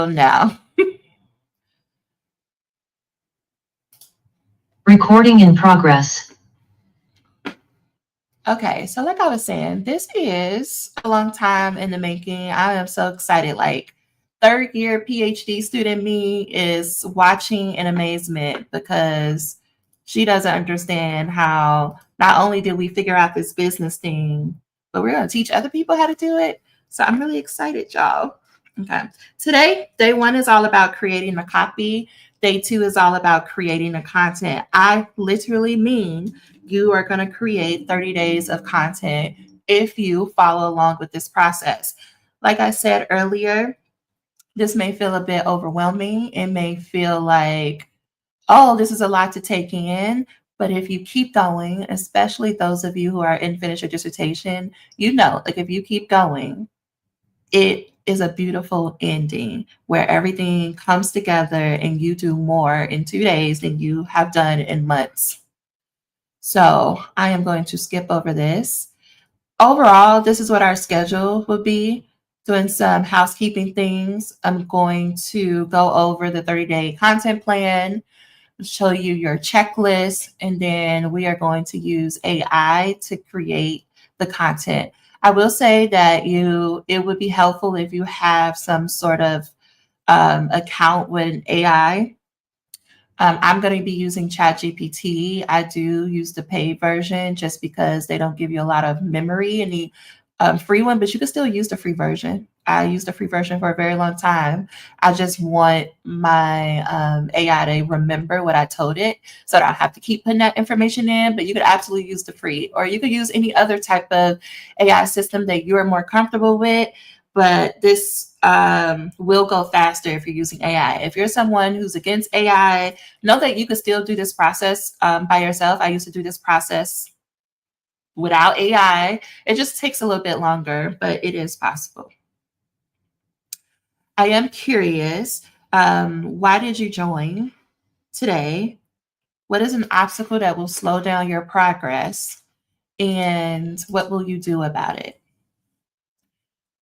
go now. Recording in progress. Okay, so like I was saying, this is a long time in the making. I am so excited. Like, third year PhD student me is watching in amazement because she doesn't understand how not only did we figure out this business thing, but we're going to teach other people how to do it. So I'm really excited, y'all. Okay. Today, day one is all about creating a copy. Day two is all about creating the content. I literally mean you are going to create 30 days of content if you follow along with this process. Like I said earlier, this may feel a bit overwhelming. It may feel like, oh, this is a lot to take in. But if you keep going, especially those of you who are in finish your dissertation, you know, like if you keep going, it is a beautiful ending where everything comes together and you do more in 2 days than you have done in months. So I am going to skip over this. Overall, this is what our schedule would be. Doing some housekeeping things. I'm going to go over the 30-day content plan, show you your checklist, and then we are going to use AI to create the content. I will say that it would be helpful if you have some sort of account with AI. I'm going to be using ChatGPT. I do use the paid version just because they don't give you a lot of memory in the free one, but you can still use the free version. I used the free version for a very long time. I just want my AI to remember what I told it so I don't have to keep putting that information in, but you could absolutely use the free, or you could use any other type of AI system that you're more comfortable with. But this will go faster if you're using AI. If you're someone who's against AI, know that you can still do this process by yourself. I used to do this process without AI. It just takes a little bit longer, but it is possible. I am curious, why did you join today? What is an obstacle that will slow down your progress? And what will you do about it?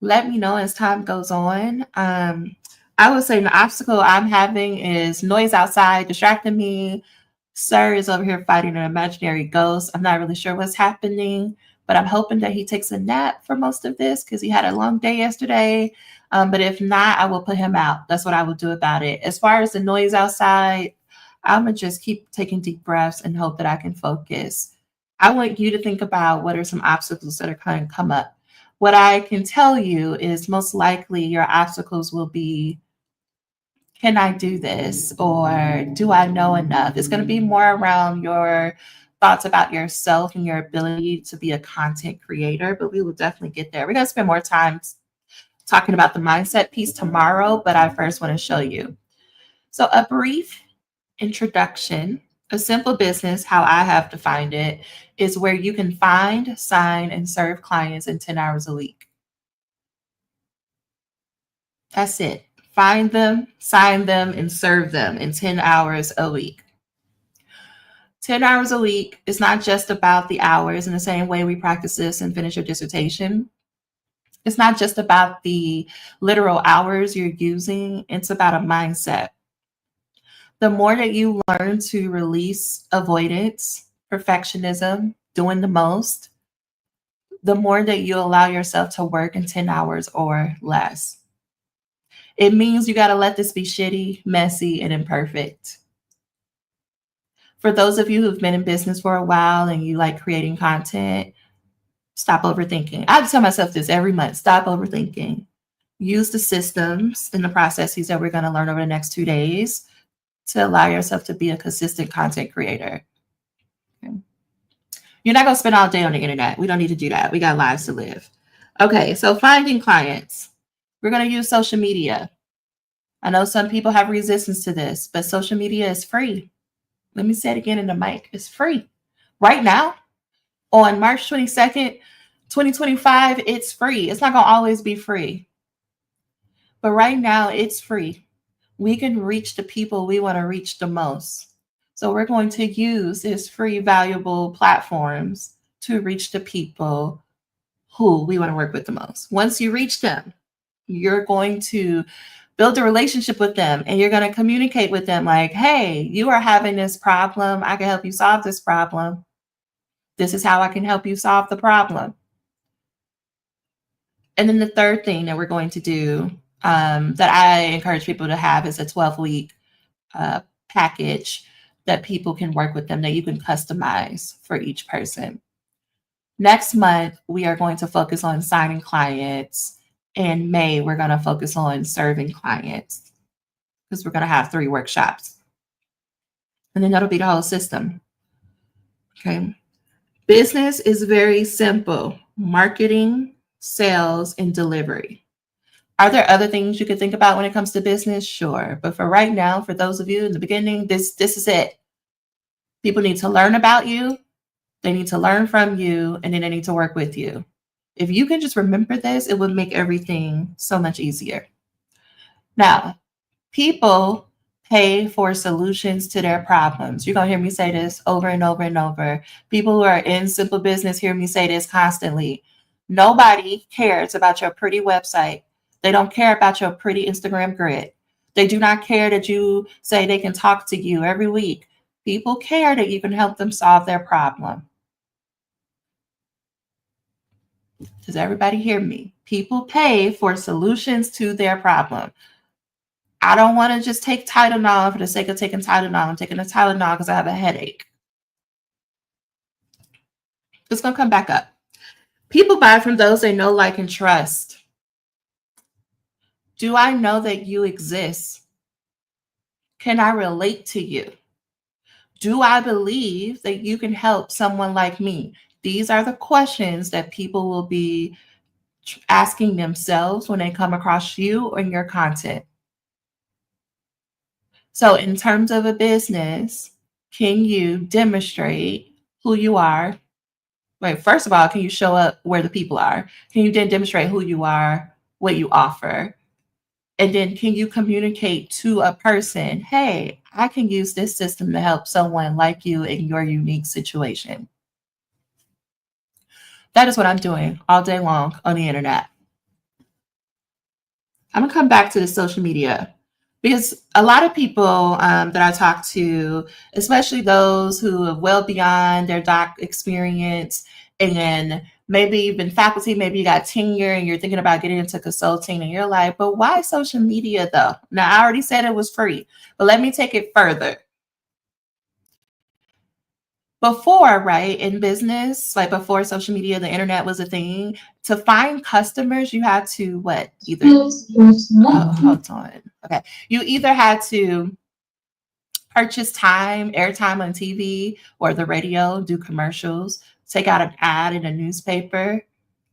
Let me know as time goes on. I would say the obstacle I'm having is noise outside distracting me. Sir is over here fighting an imaginary ghost. I'm not really sure what's happening, but I'm hoping that he takes a nap for most of this because he had a long day yesterday. But if not, I will put him out. That's what I will do about it. As far as the noise outside, I'm going to just keep taking deep breaths and hope that I can focus. I want you to think about what are some obstacles that are going to come up. What I can tell you is most likely your obstacles will be, can I do this? Or do I know enough? It's going to be more around your thoughts about yourself and your ability to be a content creator, but we will definitely get there. We're going to spend more time talking about the mindset piece tomorrow, but I first want to show you. So, a brief introduction. A simple business, how I have defined it, is where you can find, sign, and serve clients in 10 hours a week. That's it. Find them, sign them, and serve them in 10 hours a week. 10 hours a week is not just about the hours in the same way we practice this and finish your dissertation. It's not just about the literal hours you're using, it's about a mindset. The more that you learn to release avoidance, perfectionism, doing the most, the more that you allow yourself to work in 10 hours or less. It means you got to let this be shitty, messy, and imperfect. For those of you who've been in business for a while and you like creating content, stop overthinking. I tell myself this every month, stop overthinking. Use the systems and the processes that we're going to learn over the next 2 days to allow yourself to be a consistent content creator. Okay. You're not going to spend all day on the internet. We don't need to do that. We got lives to live. Okay, so finding clients. We're going to use social media. I know some people have resistance to this, but social media is free. Let me say it again in the mic. It's free. Right now, on March 22nd, 2025, it's free. It's not going to always be free. But right now, it's free. We can reach the people we want to reach the most. So we're going to use these free, valuable platforms to reach the people who we want to work with the most. Once you reach them, you're going to build a relationship with them, and you're going to communicate with them like, hey, you are having this problem. I can help you solve this problem. This is how I can help you solve the problem. And then the third thing that we're going to do that I encourage people to have is a 12-week package that people can work with them that you can customize for each person. Next month, we are going to focus on signing clients. In May, we're going to focus on serving clients because we're going to have 3 workshops. And then that'll be the whole system. Okay. Business is very simple: marketing, sales, and delivery. Are there other things you could think about when it comes to business? Sure. But for right now, for those of you in the beginning, this is it. People need to learn about you. They need to learn from you, and then they need to work with you. If you can just remember this, it would make everything so much easier. Now, people pay for solutions to their problems. You're going to hear me say this over and over and over. People who are in simple business hear me say this constantly. Nobody cares about your pretty website. They don't care about your pretty Instagram grid. They do not care that you say they can talk to you every week. People care that you can help them solve their problem. Does everybody hear me? People pay for solutions to their problem. I don't want to just take Tylenol for the sake of taking Tylenol. I'm taking a Tylenol because I have a headache. It's going to come back up. People buy from those they know, like, and trust. Do I know that you exist? Can I relate to you? Do I believe that you can help someone like me? These are the questions that people will be asking themselves when they come across you or your content. So in terms of a business, can you demonstrate who you are? Wait, first of all, can you show up where the people are? Can you then demonstrate who you are, what you offer? And then can you communicate to a person, hey, I can use this system to help someone like you in your unique situation? That is what I'm doing all day long on the internet. I'm going to come back to the social media because a lot of people that I talk to, especially those who are well beyond their doc experience and maybe you've been faculty, maybe you got tenure and you're thinking about getting into consulting and you're like, but why social media though? Now, I already said it was free, but let me take it further. Before, right, in business, like before social media, the internet was a thing. To find customers, you had to what? Hold on. Okay. You either had to purchase time, airtime on TV or the radio, do commercials, take out an ad in a newspaper.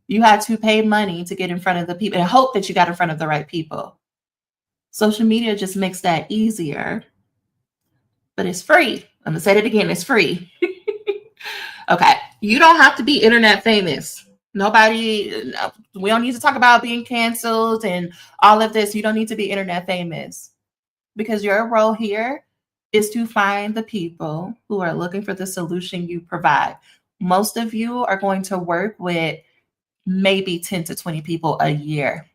You had to pay money to get in front of the people and hope that you got in front of the right people. Social media just makes that easier, but it's free. I'm going to say it again. It's free. Okay. You don't have to be internet famous. Nobody, we don't need to talk about being canceled and all of this. You don't need to be internet famous because your role here is to find the people who are looking for the solution you provide. Most of you are going to work with maybe 10 to 20 people a year.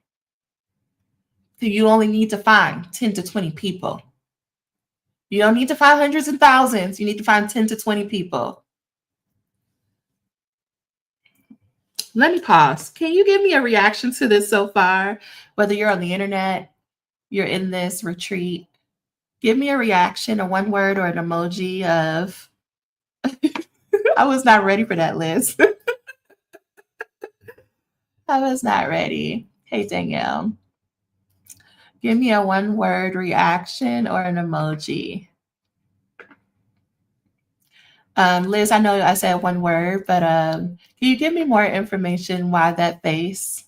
So you only need to find 10 to 20 people. You don't need to find hundreds and thousands. You need to find 10 to 20 people. Let me pause. Can you give me a reaction to this so far? Whether you're on the internet, you're in this retreat, give me a reaction, a one word or an emoji of, I was not ready for that, Liz. I was not ready. Hey, Danielle. Give me a one word reaction or an emoji. Liz, I know I said one word, but can you give me more information why that face?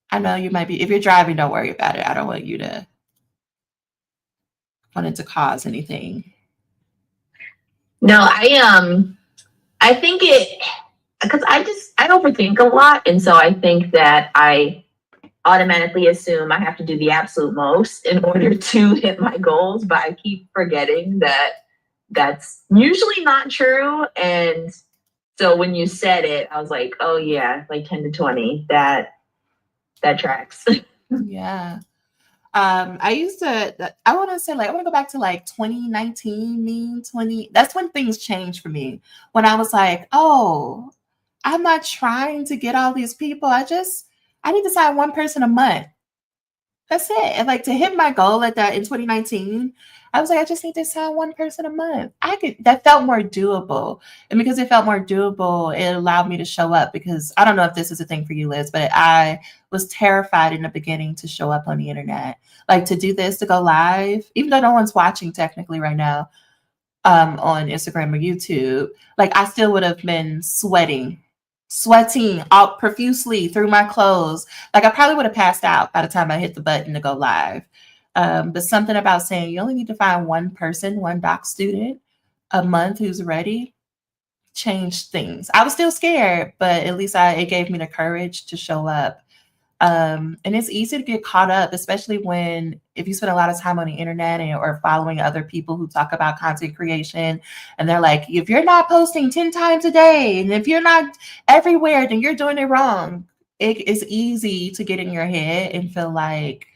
I know you might be, if you're driving, don't worry about it. I don't want you to want it to cause anything. No, I think it, because I overthink a lot. And so I think that I automatically assume I have to do the absolute most in order to hit my goals, but I keep forgetting that that's usually not true. And so when you said it, I was like, oh yeah, like 10 to 20, that tracks. Yeah. I used to, I want to say like, I want to go back to like 2019, 20. That's when things changed for me. When I was like, oh, I'm not trying to get all these people. I need to sign one person a month. That's it. And like to hit my goal at that in 2019, I was like, I just need to sign one person a month. That felt more doable. And because it felt more doable, it allowed me to show up because I don't know if this is a thing for you, Liz, but I was terrified in the beginning to show up on the internet. Like to do this, to go live, even though no one's watching technically right now, on Instagram or YouTube, like I still would have been sweating out profusely through my clothes. Like I probably would have passed out by the time I hit the button to go live. But something about saying you only need to find one person, one doc student a month who's ready, changed things. I was still scared, but at least it gave me the courage to show up. And it's easy to get caught up, especially if you spend a lot of time on the internet or following other people who talk about content creation, and they're like, if you're not posting 10 times a day, and if you're not everywhere, then you're doing it wrong. It is easy to get in your head and feel like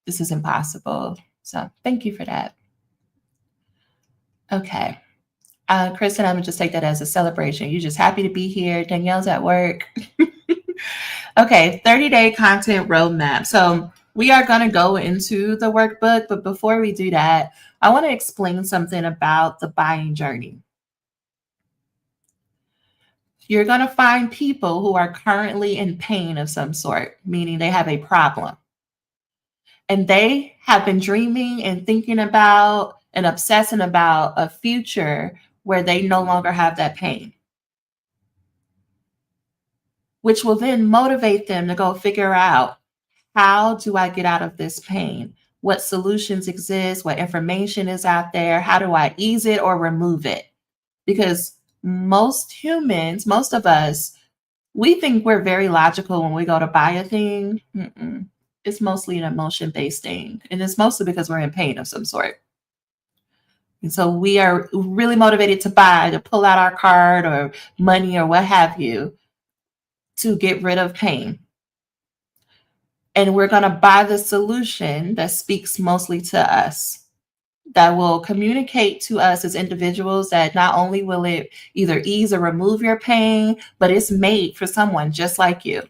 this is impossible. So thank you for that. Okay. Kristen, I'm gonna just take that as a celebration. You're just happy to be here. Danielle's at work. Okay, 30-day content roadmap. So we are going to go into the workbook, but before we do that, I want to explain something about the buying journey. You're going to find people who are currently in pain of some sort, meaning they have a problem. And they have been dreaming and thinking about and obsessing about a future where they no longer have that pain, which will then motivate them to go figure out, how do I get out of this pain? What solutions exist? What information is out there? How do I ease it or remove it? Because most humans, most of us, we think we're very logical when we go to buy a thing. It's mostly an emotion-based thing. And it's mostly because we're in pain of some sort. And so we are really motivated to buy, to pull out our card or money or what have you, to get rid of pain. And we're going to buy the solution that speaks mostly to us, that will communicate to us as individuals that not only will it either ease or remove your pain, but it's made for someone just like you.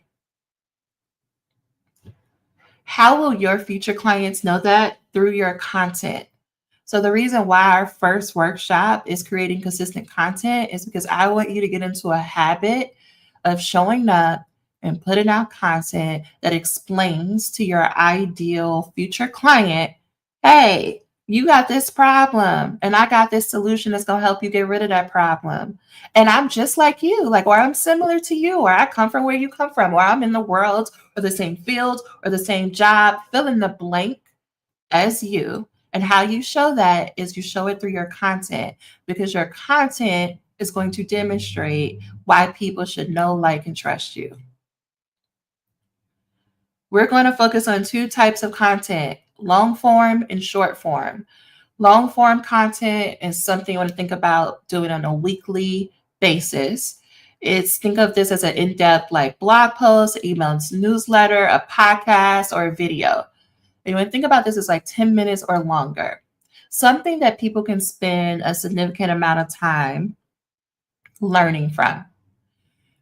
How will your future clients know that? Through your content. So the reason why our first workshop is creating consistent content is because I want you to get into a habit of showing up and putting out content that explains to your ideal future client, hey, you got this problem and I got this solution that's going to help you get rid of that problem. And I'm just like you, like, or I'm similar to you, or I come from where you come from, or I'm in the world or the same field or the same job, fill in the blank as you. And how you show that is you show it through your content, because your content is going to demonstrate why people should know, like, and trust you. We're going to focus on two types of content, long form and short form. Long form content is something you want to think about doing on a weekly basis. Think of this as an in-depth like blog post, email newsletter, a podcast, or a video. And you want to think about this as like 10 minutes or longer. Something that people can spend a significant amount of time learning from.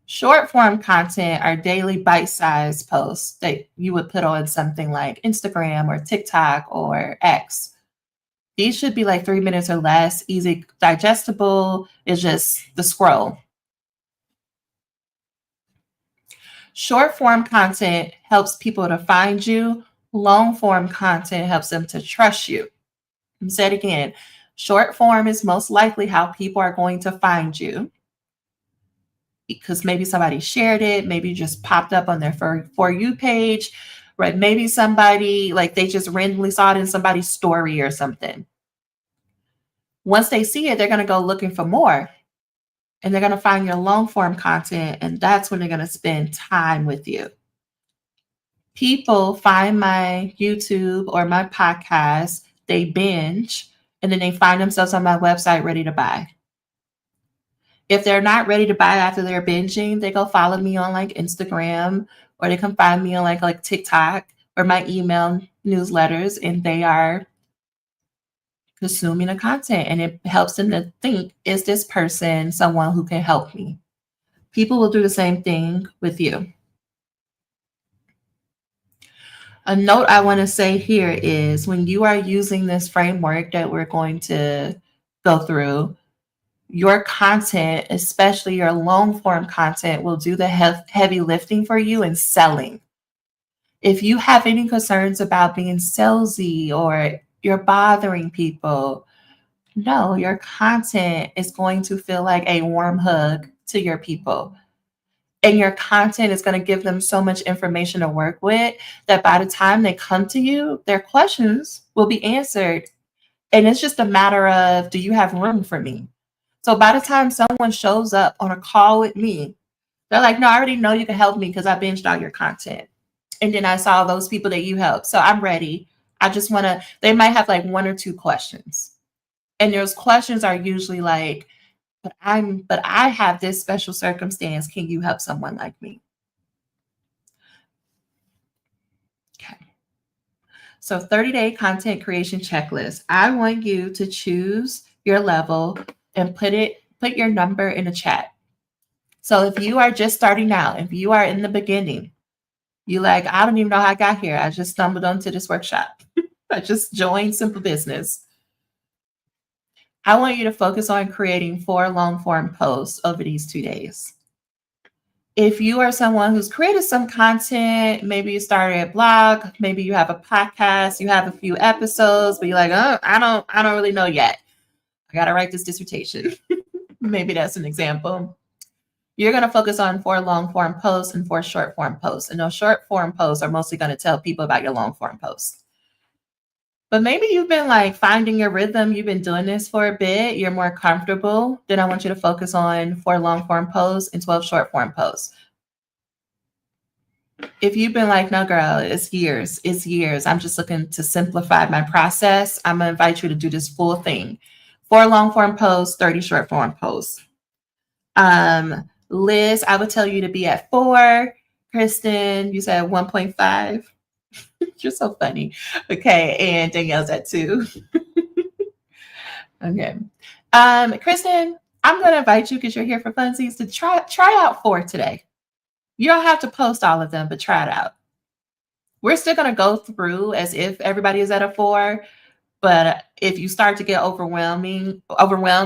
Short form content are daily bite-sized posts that you would put on something like Instagram or TikTok or X. These should be like 3 minutes or less, easy, digestible. It's just the scroll. Short form content helps people to find you. Long form content helps them to trust you. I'm saying it again. Short form is most likely how people are going to find you, because maybe somebody shared it, maybe just popped up on their For You page, right? Maybe somebody, like, they just randomly saw it in somebody's story or something. Once they see it, they're going to go looking for more, and they're going to find your long form content, and that's when they're going to spend time with you. People find my YouTube or my podcast, they binge, and then they find themselves on my website ready to buy. If they're not ready to buy after they're binging, they go follow me on like Instagram, or they can find me on like TikTok, or my email newsletters and they are consuming the content, and it helps them to think, is this person someone who can help me? People will do the same thing with you. A note I want to say here is when you are using this framework that we're going to go through, your content, especially your long form content, will do the heavy lifting for you in selling. If you have any concerns about being salesy or you're bothering people, no, your content is going to feel like a warm hug to your people. And your content is going to give them so much information to work with that by the time they come to you, their questions will be answered. And it's just a matter of, do you have room for me? So by the time someone shows up on a call with me, they're like, no, I already know you can help me because I binged all your content. And then I saw those people that you helped. So I'm ready. I just want to, they might have like one or two questions. And those questions are usually like, but I have this special circumstance. Can you help someone like me? Okay. So 30-day content creation checklist. I want you to choose your level and put your number in the chat. So if you are just starting out, if you are in the beginning, you like, I don't even know how I got here. I just stumbled onto this workshop. I just joined Simple Business. I want you to focus on creating 4 long form posts over these 2 days. If you are someone who's created some content, maybe you started a blog, maybe you have a podcast, you have a few episodes, but you're like, oh, I don't really know yet. I got to write this dissertation. Maybe that's an example. You're going to focus on 4 long form posts and 4 short form posts. And those short form posts are mostly going to tell people about your long form posts. But maybe you've been like finding your rhythm. You've been doing this for a bit. You're more comfortable. Then I want you to focus on 4 long form posts and 12 short form posts. If you've been like, no, girl, it's years. I'm just looking to simplify my process. I'm going to invite you to do this full thing. 4 long form posts, 30 short form posts. Liz, I would tell you to be at 4. Kristen, you said 1.5. You're so funny. Okay, and Danielle's at 2. Okay. Kristen, I'm going to invite you because you're here for funsies to try out 4 today. You don't have to post all of them, but try it out. We're still going to go through as if everybody is at a 4, but if you start to get overwhelmed,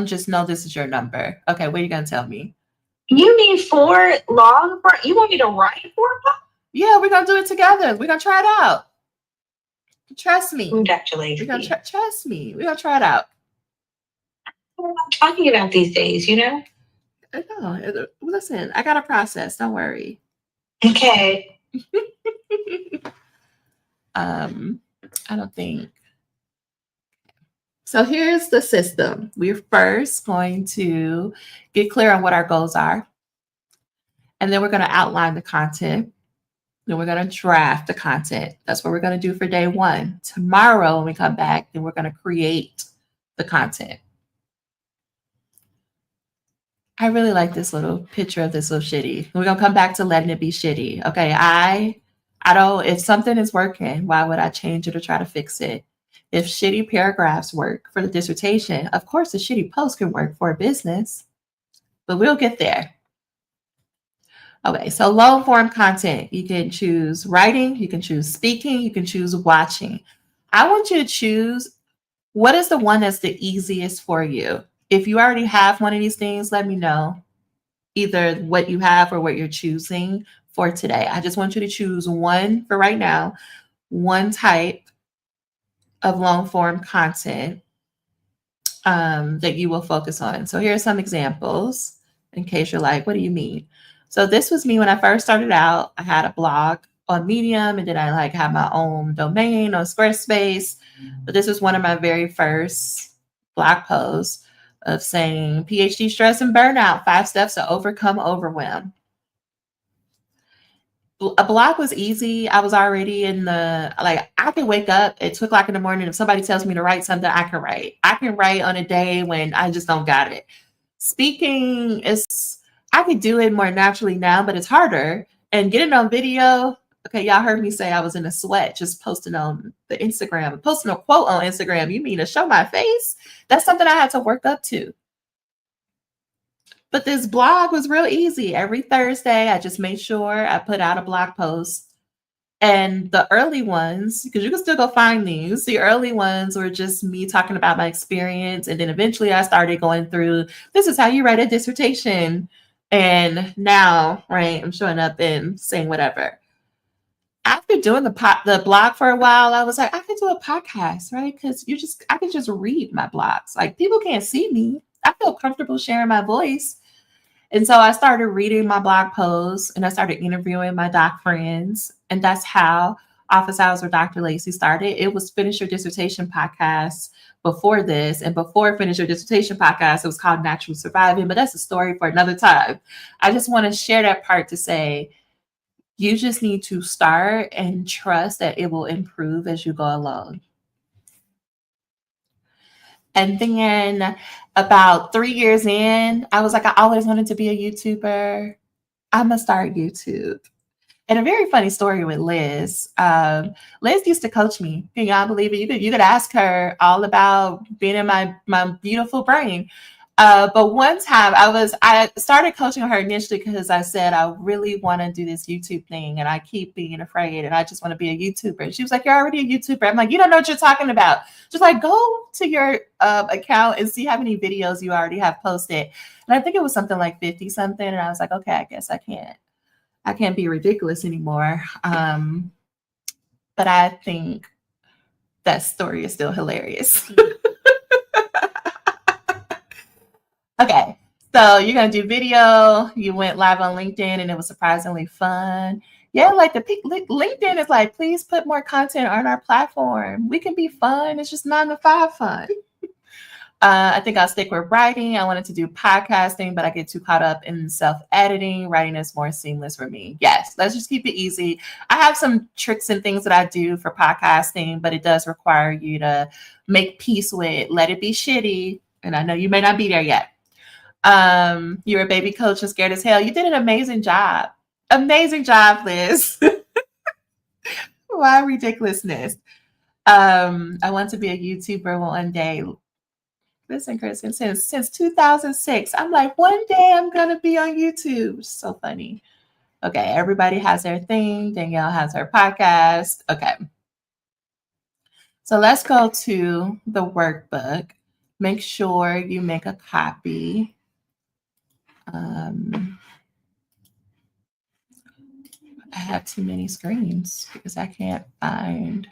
just know this is your number. Okay, what are you going to tell me? You mean 4 long? You want me to write 4? Yeah, we're going to do it together. We're going to try it out. Trust me. Congratulations. We're gonna trust me. We're gonna try it out. What am I talking about these days, you know? No, listen, I got a process. Don't worry. Okay. I don't think. So here's the system. We're first going to get clear on what our goals are. And then we're going to outline the content. Then we're going to draft the content. That's what we're going to do for day 1. Tomorrow, when we come back, then we're going to create the content. I really like this little picture of this little shitty. We're going to come back to letting it be shitty. Okay, I don't, if something is working, why would I change it or try to fix it? If shitty paragraphs work for the dissertation, of course a shitty post can work for a business, but we'll get there. Okay, so long form content. You can choose writing, you can choose speaking, you can choose watching. I want you to choose what is the one that's the easiest for you. If you already have one of these things, let me know either what you have or what you're choosing for today. I just want you to choose one for right now, one type of long form content that you will focus on. So here are some examples in case you're like, what do you mean? So this was me when I first started out. I had a blog on Medium, and then I like had my own domain on Squarespace. But this was one of my very first blog posts of saying PhD stress and burnout, 5 steps to overcome overwhelm. A blog was easy. I was already in the, like, I can wake up at 2 o'clock in the morning. If somebody tells me to write something, I can write. I can write on a day when I just don't got it. Speaking is, I could do it more naturally now, but it's harder. And getting on video, Okay, y'all heard me say I was in a sweat just posting on the Instagram, posting a quote on Instagram. You mean to show my face? That's something I had to work up to. But this blog was real easy. Every Thursday, I just made sure I put out a blog post. And the early ones, because you can still go find these, the early ones were just me talking about my experience. And then eventually I started going through, this is how you write a dissertation. And now, right, I'm showing up and saying whatever. After doing the blog for a while, I was like, I could do a podcast, right? Because I could just read my blogs. Like people can't see me. I feel comfortable sharing my voice. And so I started reading my blog posts and I started interviewing my doc friends. And that's how Office Hours with Dr. Lacy started. It was Finish Your Dissertation podcast before this. And before Finish Your Dissertation podcast, it was called Natural Surviving. But that's a story for another time. I just want to share that part to say, you just need to start and trust that it will improve as you go along. And then about 3 years in, I was like, I always wanted to be a YouTuber. I'm going to start YouTube. And a very funny story with Liz. Liz used to coach me. Can y'all believe it? You could ask her all about being in my beautiful brain. But one time I started coaching her initially because I said, I really want to do this YouTube thing and I keep being afraid and I just want to be a YouTuber. And she was like, you're already a YouTuber. I'm like, you don't know what you're talking about. Just like, go to your account and see how many videos you already have posted. And I think it was something like 50 something. And I was like, okay, I guess I can't be ridiculous anymore. But I think that story is still hilarious. Okay, so you're gonna do video. You went live on LinkedIn, and it was surprisingly fun. Yeah, like LinkedIn is like, please put more content on our platform. We can be fun. It's just 9 to 5 fun. I think I'll stick with writing. I wanted to do podcasting, but I get too caught up in self-editing. Writing is more seamless for me. Yes, let's just keep it easy. I have some tricks and things that I do for podcasting, but it does require you to make peace with let it be shitty. And I know you may not be there yet. You're a baby coach and scared as hell. You did an amazing job. Amazing job, Liz. Why ridiculousness? I want to be a YouTuber one day. Listen, Kristen, since 2006, I'm like, one day I'm gonna be on YouTube. So funny. Okay, everybody has their thing. Danielle has her podcast. Okay. So let's go to the workbook. Make sure you make a copy. I have too many screens because I can't find.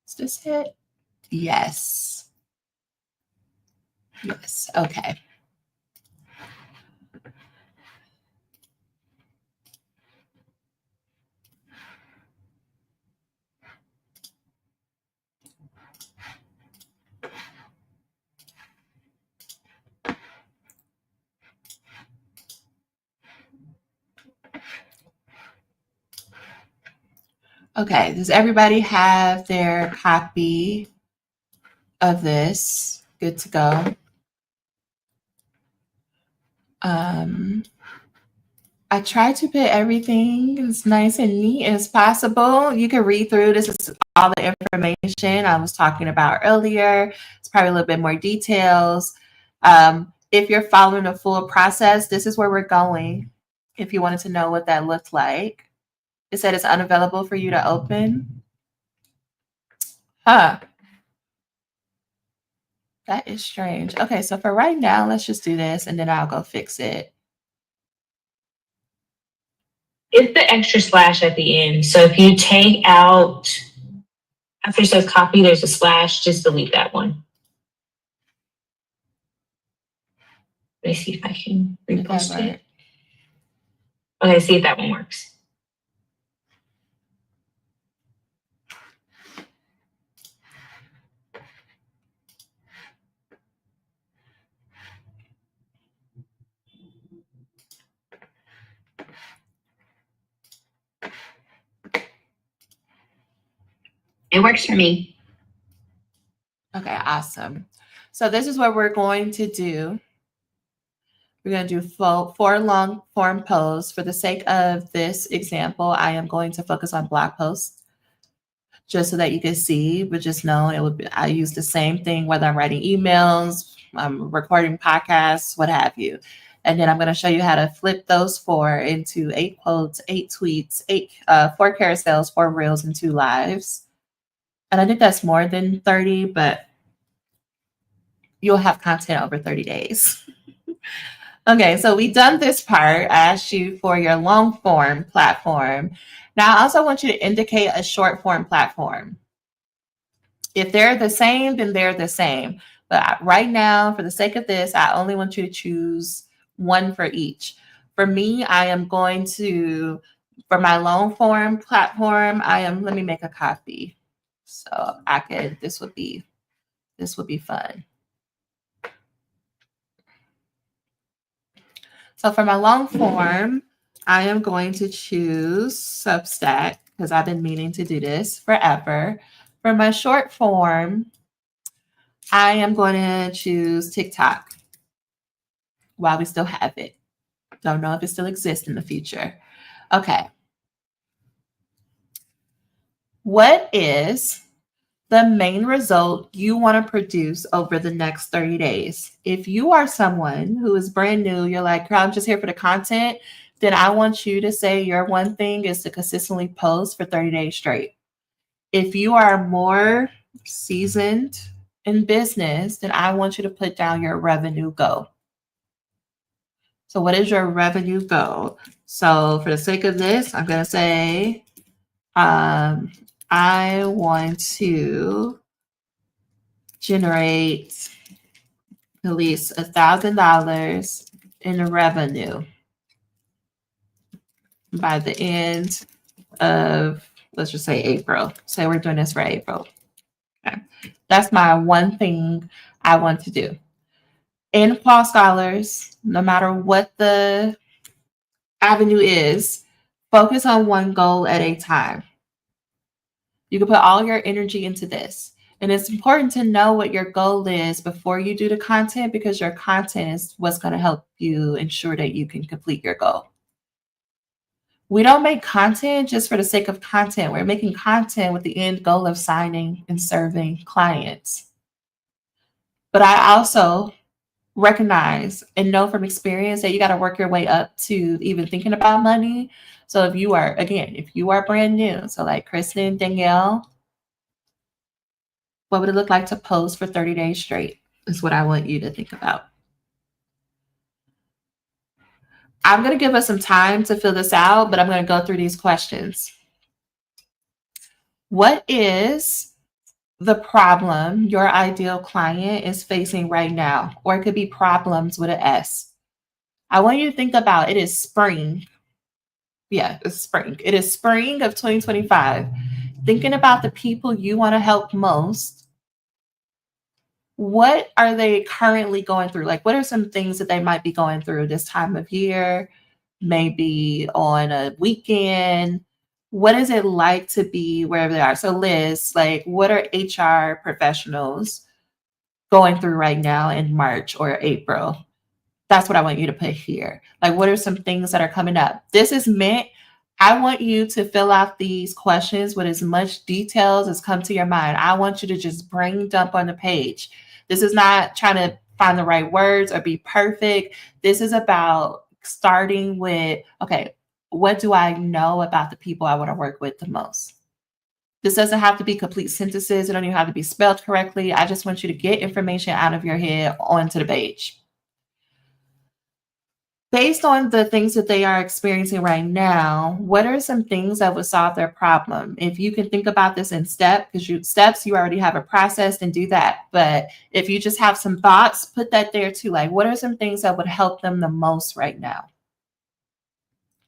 Is this it? Yes. Yes. Okay. Okay. Does everybody have their copy of this? Good to go. I try to put everything as nice and neat as possible. You can read through. This is all the information I was talking about earlier. It's probably a little bit more details. If you're following the full process, this is where we're going. If you wanted to know what that looked like, it said it's unavailable for you to open. Huh. That is strange. Okay, so for right now, let's just do this and then I'll go fix it. It's the extra slash at the end. So if you take out, after it says copy, there's a slash, just delete that one. Let me see if I can repost it. Okay, see if that one works. It works for me. Okay, awesome. So this is what we're going to do. We're going to do four long form posts. For the sake of this example, I am going to focus on blog posts just so that you can see, but just know it would be, I use the same thing, whether I'm writing emails, I'm recording podcasts, what have you. And then I'm going to show you how to flip those 4 into 8 quotes, 8 tweets, 4 carousels, 4 reels, and 2 lives. And I think that's more than 30, but you'll have content over 30 days. Okay, so we've done this part. I asked you for your long form platform. Now, I also want you to indicate a short form platform. If they're the same, then they're the same. But right now, for the sake of this, I only want you to choose one for each. For me, I am going to, for my long form platform, let me make a copy. So this would be fun. So for my long form, I am going to choose Substack because I've been meaning to do this forever. For my short form, I am going to choose TikTok while we still have it. Don't know if it still exists in the future. Okay. What is the main result you want to produce over the next 30 days? If you are someone who is brand new, you're like, I'm just here for the content, then I want you to say your one thing is to consistently post for 30 days straight. If you are more seasoned in business, then I want you to put down your revenue goal. So what is your revenue goal? So for the sake of this, I'm going to say, I want to generate at least $1,000 in revenue by the end of, let's just say April. Say we're doing this for April. Okay. That's my one thing I want to do. In Qual Scholars, no matter what the avenue is, focus on one goal at a time. You can put all your energy into this. And it's important to know what your goal is before you do the content, because your content is what's going to help you ensure that you can complete your goal. We don't make content just for the sake of content. We're making content with the end goal of signing and serving clients. But I also recognize and know from experience that you got to work your way up to even thinking about money. So if you are brand new, so like Kristen, Danielle, what would it look like to post for 30 days straight is what I want you to think about. I'm going to give us some time to fill this out, but I'm going to go through these questions. What is the problem your ideal client is facing right now? Or it could be problems with an S. I want you to think about it is spring. Yeah, it's spring. It is spring of 2025. Thinking about the people you want to help most. What are they currently going through? Like, what are some things that they might be going through this time of year? Maybe on a weekend. What is it like to be wherever they are? So Liz, like, what are HR professionals going through right now in March or April? That's what I want you to put here. Like, what are some things that are coming up? This is meant, I want you to fill out these questions with as much details as come to your mind. I want you to just brain dump on the page. This is not trying to find the right words or be perfect. This is about starting with, okay, what do I know about the people I want to work with the most? This doesn't have to be complete sentences. It don't even have to be spelled correctly. I just want you to get information out of your head onto the page. Based on the things that they are experiencing right now, what are some things that would solve their problem? If you can think about this in steps, because you already have a process, and do that. But if you just have some thoughts, put that there too. Like, what are some things that would help them the most right now?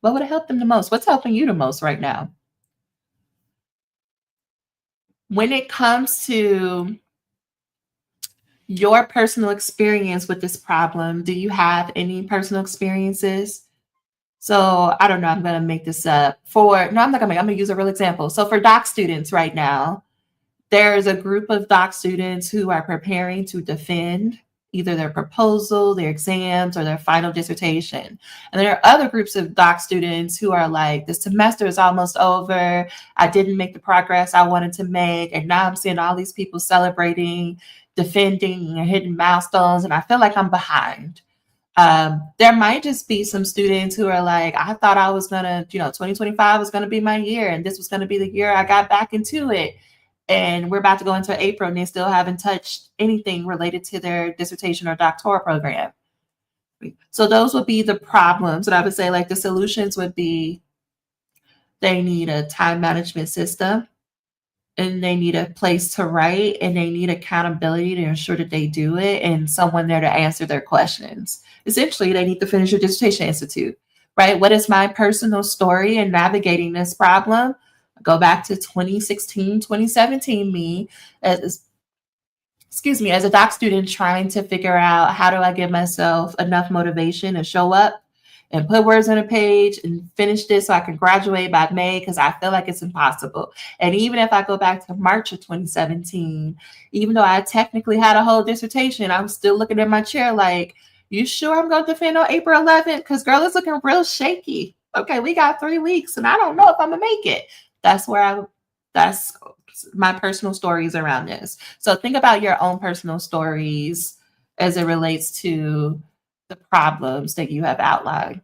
What would help them the most? What's helping you the most right now? When it comes to your personal experience with this problem, do you have any personal experiences? So I don't know, I'm going to make this up I'm going to use a real example. So for doc students right now, There's a group of doc students who are preparing to defend either their proposal, their exams, or their final dissertation. And there are other groups of doc students who are like, the semester is almost over. I didn't make the progress I wanted to make. And now I'm seeing all these people celebrating, defending, and hitting milestones. And I feel like I'm behind. There might just be some students who are like, I thought I was going to, 2025 was going to be my year. And this was going to be the year I got back into it. And we're about to go into April and they still haven't touched anything related to their dissertation or doctoral program. So those would be the problems. And I would say like the solutions would be they need a time management system and they need a place to write and they need accountability to ensure that they do it and someone there to answer their questions. Essentially, they need to finish your dissertation institute, right? What is my personal story in navigating this problem? Go back to 2016, 2017 me as a doc student trying to figure out how do I give myself enough motivation to show up and put words on a page and finish this so I can graduate by May because I feel like it's impossible. And even if I go back to March of 2017, even though I technically had a whole dissertation, I'm still looking at my chair like, you sure I'm going to defend on April 11th? Because girl, it's looking real shaky. Okay, we got 3 weeks and I don't know if I'm going to make it. That's my personal stories around this. So think about your own personal stories as it relates to the problems that you have outlined.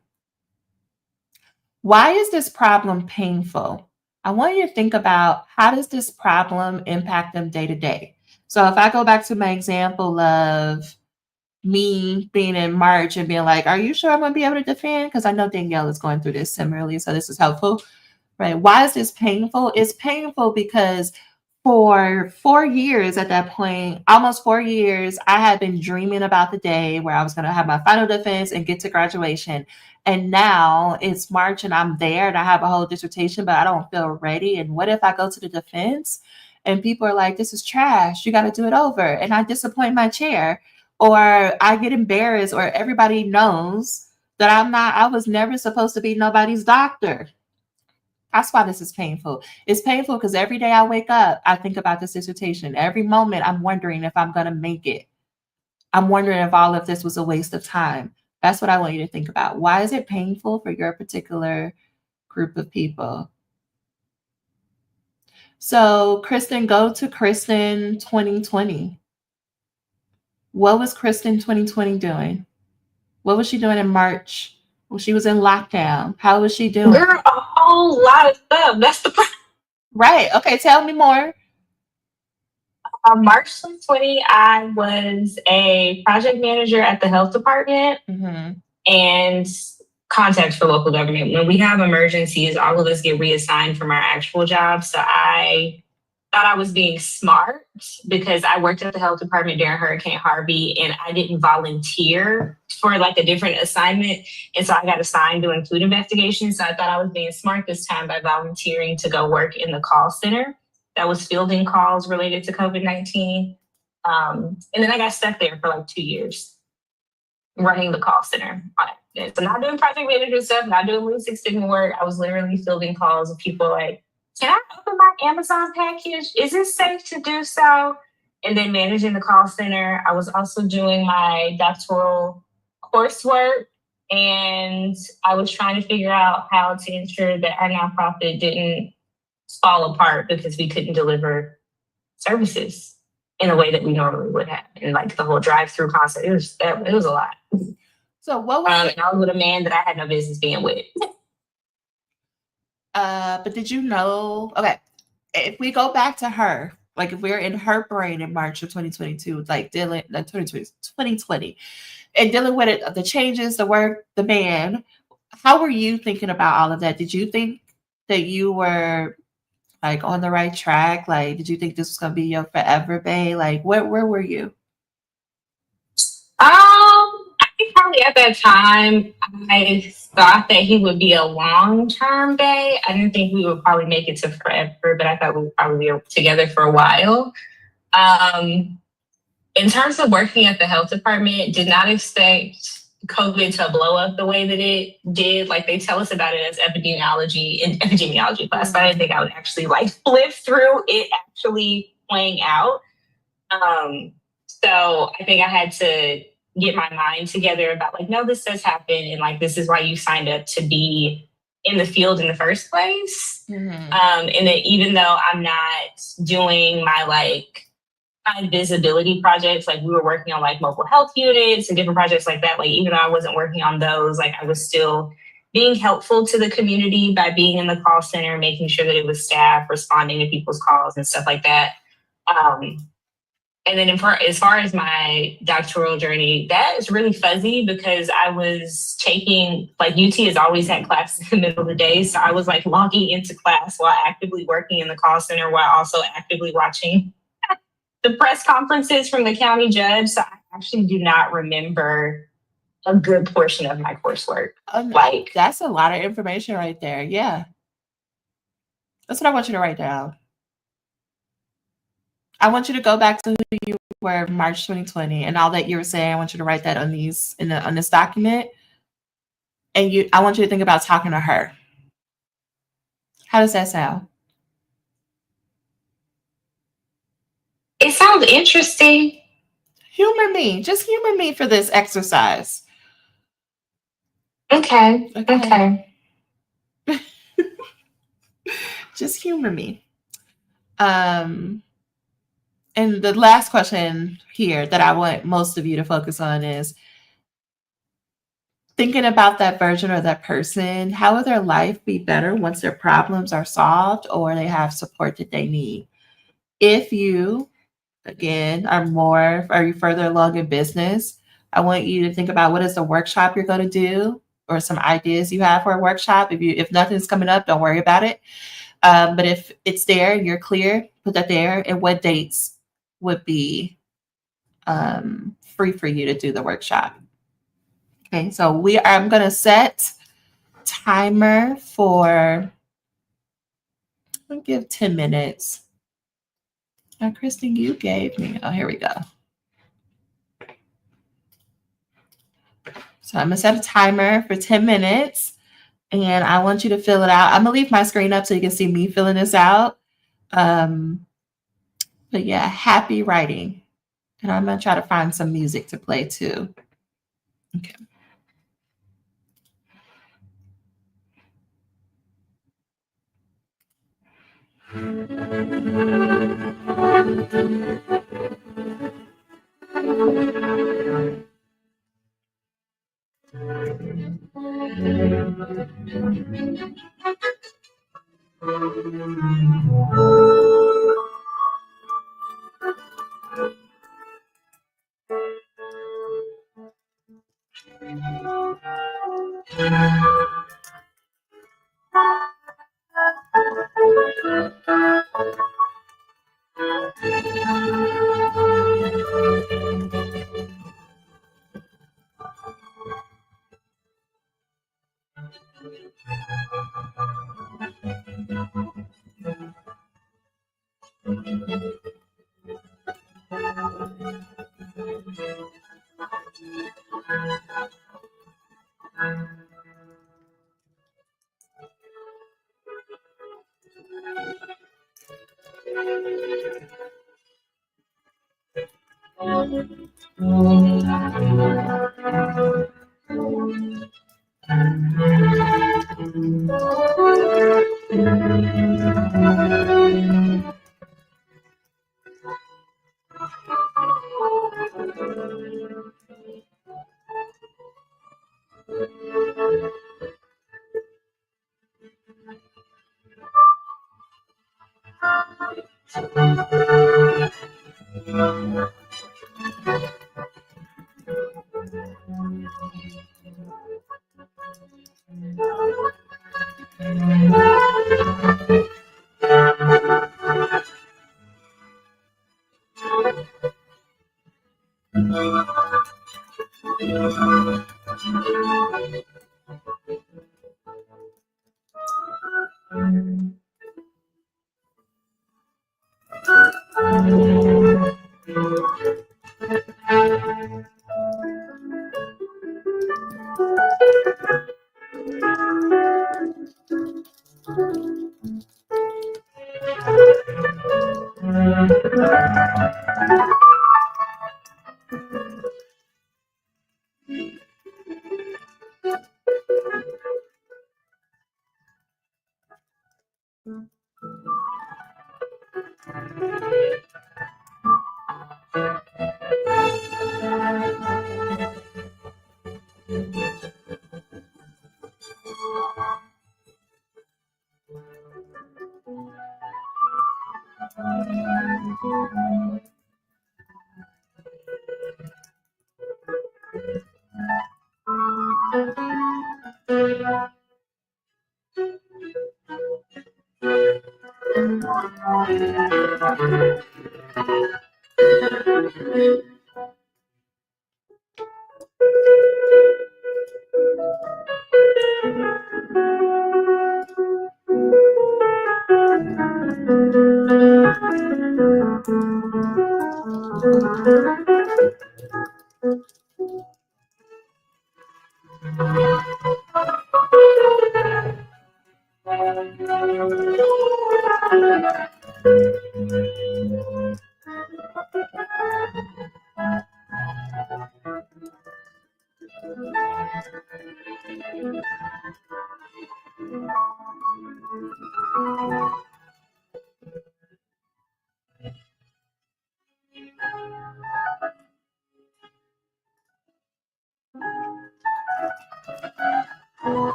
Why is this problem painful? I want you to think about how does this problem impact them day to day? So if I go back to my example of me being in March and being like, are you sure I'm going to be able to defend? Because I know Danielle is going through this similarly, so this is helpful. Right. Why is this painful? It's painful because for 4 years at that point, almost 4 years, I had been dreaming about the day where I was going to have my final defense and get to graduation. And now it's March and I'm there and I have a whole dissertation, but I don't feel ready. And what if I go to the defense and people are like, this is trash. You got to do it over. And I disappoint my chair or I get embarrassed or everybody knows that I was never supposed to be nobody's doctor. That's why this is painful. It's painful because every day I wake up, I think about this dissertation. Every moment, I'm wondering if I'm going to make it. I'm wondering if all of this was a waste of time. That's what I want you to think about. Why is it painful for your particular group of people? So, Kristen, go to Kristen 2020. What was Kristen 2020 doing? What was she doing in March? Well, she was in lockdown. How was she doing? There are a whole lot of stuff. That's the problem. Right. Okay. Tell me more. March 2020, I was a project manager at the health department and contact for local government. When we have emergencies, all of us get reassigned from our actual jobs. So I thought I was being smart because I worked at the health department during Hurricane Harvey and I didn't volunteer for like a different assignment. And so I got assigned doing food investigations. So I thought I was being smart this time by volunteering to go work in the call center that was fielding calls related to COVID-19. And then I got stuck there for like 2 years running the call center on it. So not doing project manager stuff, not doing Lean Six Sigma work. I was literally fielding calls of people like, can I open my Amazon package? Is it safe to do so? And then managing the call center. I was also doing my doctoral coursework. And I was trying to figure out how to ensure that our nonprofit didn't fall apart because we couldn't deliver services in a way that we normally would have. And like the whole drive-through concept, it was a lot. So what was and I was with a man that I had no business being with. But did you know, okay, if we go back to her, like if we're in her brain in March of 2022, like dealing 2020 and dealing with it, the changes, the work, the man, how were you thinking about all of that? Did you think that you were like on the right track? Like, did you think this was going to be your forever bae? Like, where were you? I think probably at that time, I thought that he would be a long-term bae. I didn't think we would probably make it to forever, but I thought we would probably be together for a while. In terms of working at the health department, did not expect COVID to blow up the way that it did. Like they tell us about it as epidemiology class, but I didn't think I would actually like live through it actually playing out. So I think I had to get my mind together about like, no, this does happen. And like, this is why you signed up to be in the field in the first place. Mm-hmm. And then even though I'm not doing my like high visibility projects, like we were working on like mobile health units and different projects like that. Like even though I wasn't working on those, like I was still being helpful to the community by being in the call center, making sure that it was staff responding to people's calls and stuff like that. And then as far as my doctoral journey, that is really fuzzy because I was taking, like UT has always had classes in the middle of the day. So I was like logging into class while actively working in the call center while also actively watching the press conferences from the county judge. So I actually do not remember a good portion of my coursework. Like that's a lot of information right there. Yeah. That's what I want you to write down. I want you to go back to who you were March 2020 and all that you were saying. I want you to write that on this document. And I want you to think about talking to her. How does that sound? It sounds interesting. Humor me. Just humor me for this exercise. Okay. Just humor me. And the last question here that I want most of you to focus on is thinking about that version or that person. How will their life be better once their problems are solved or they have support that they need? If you, again, are you further along in business, I want you to think about what is the workshop you're going to do or some ideas you have for a workshop. If nothing's coming up, don't worry about it. But if it's there and you're clear, put that there. And what dates would be free for you to do the workshop? Okay, so I'm going to set timer for, I'll give 10 minutes. Now, Kristen, you gave me, here we go. So I'm going to set a timer for 10 minutes. And I want you to fill it out. I'm going to leave my screen up so you can see me filling this out. But yeah, happy writing. And I'm going to try to find some music to play too. Okay.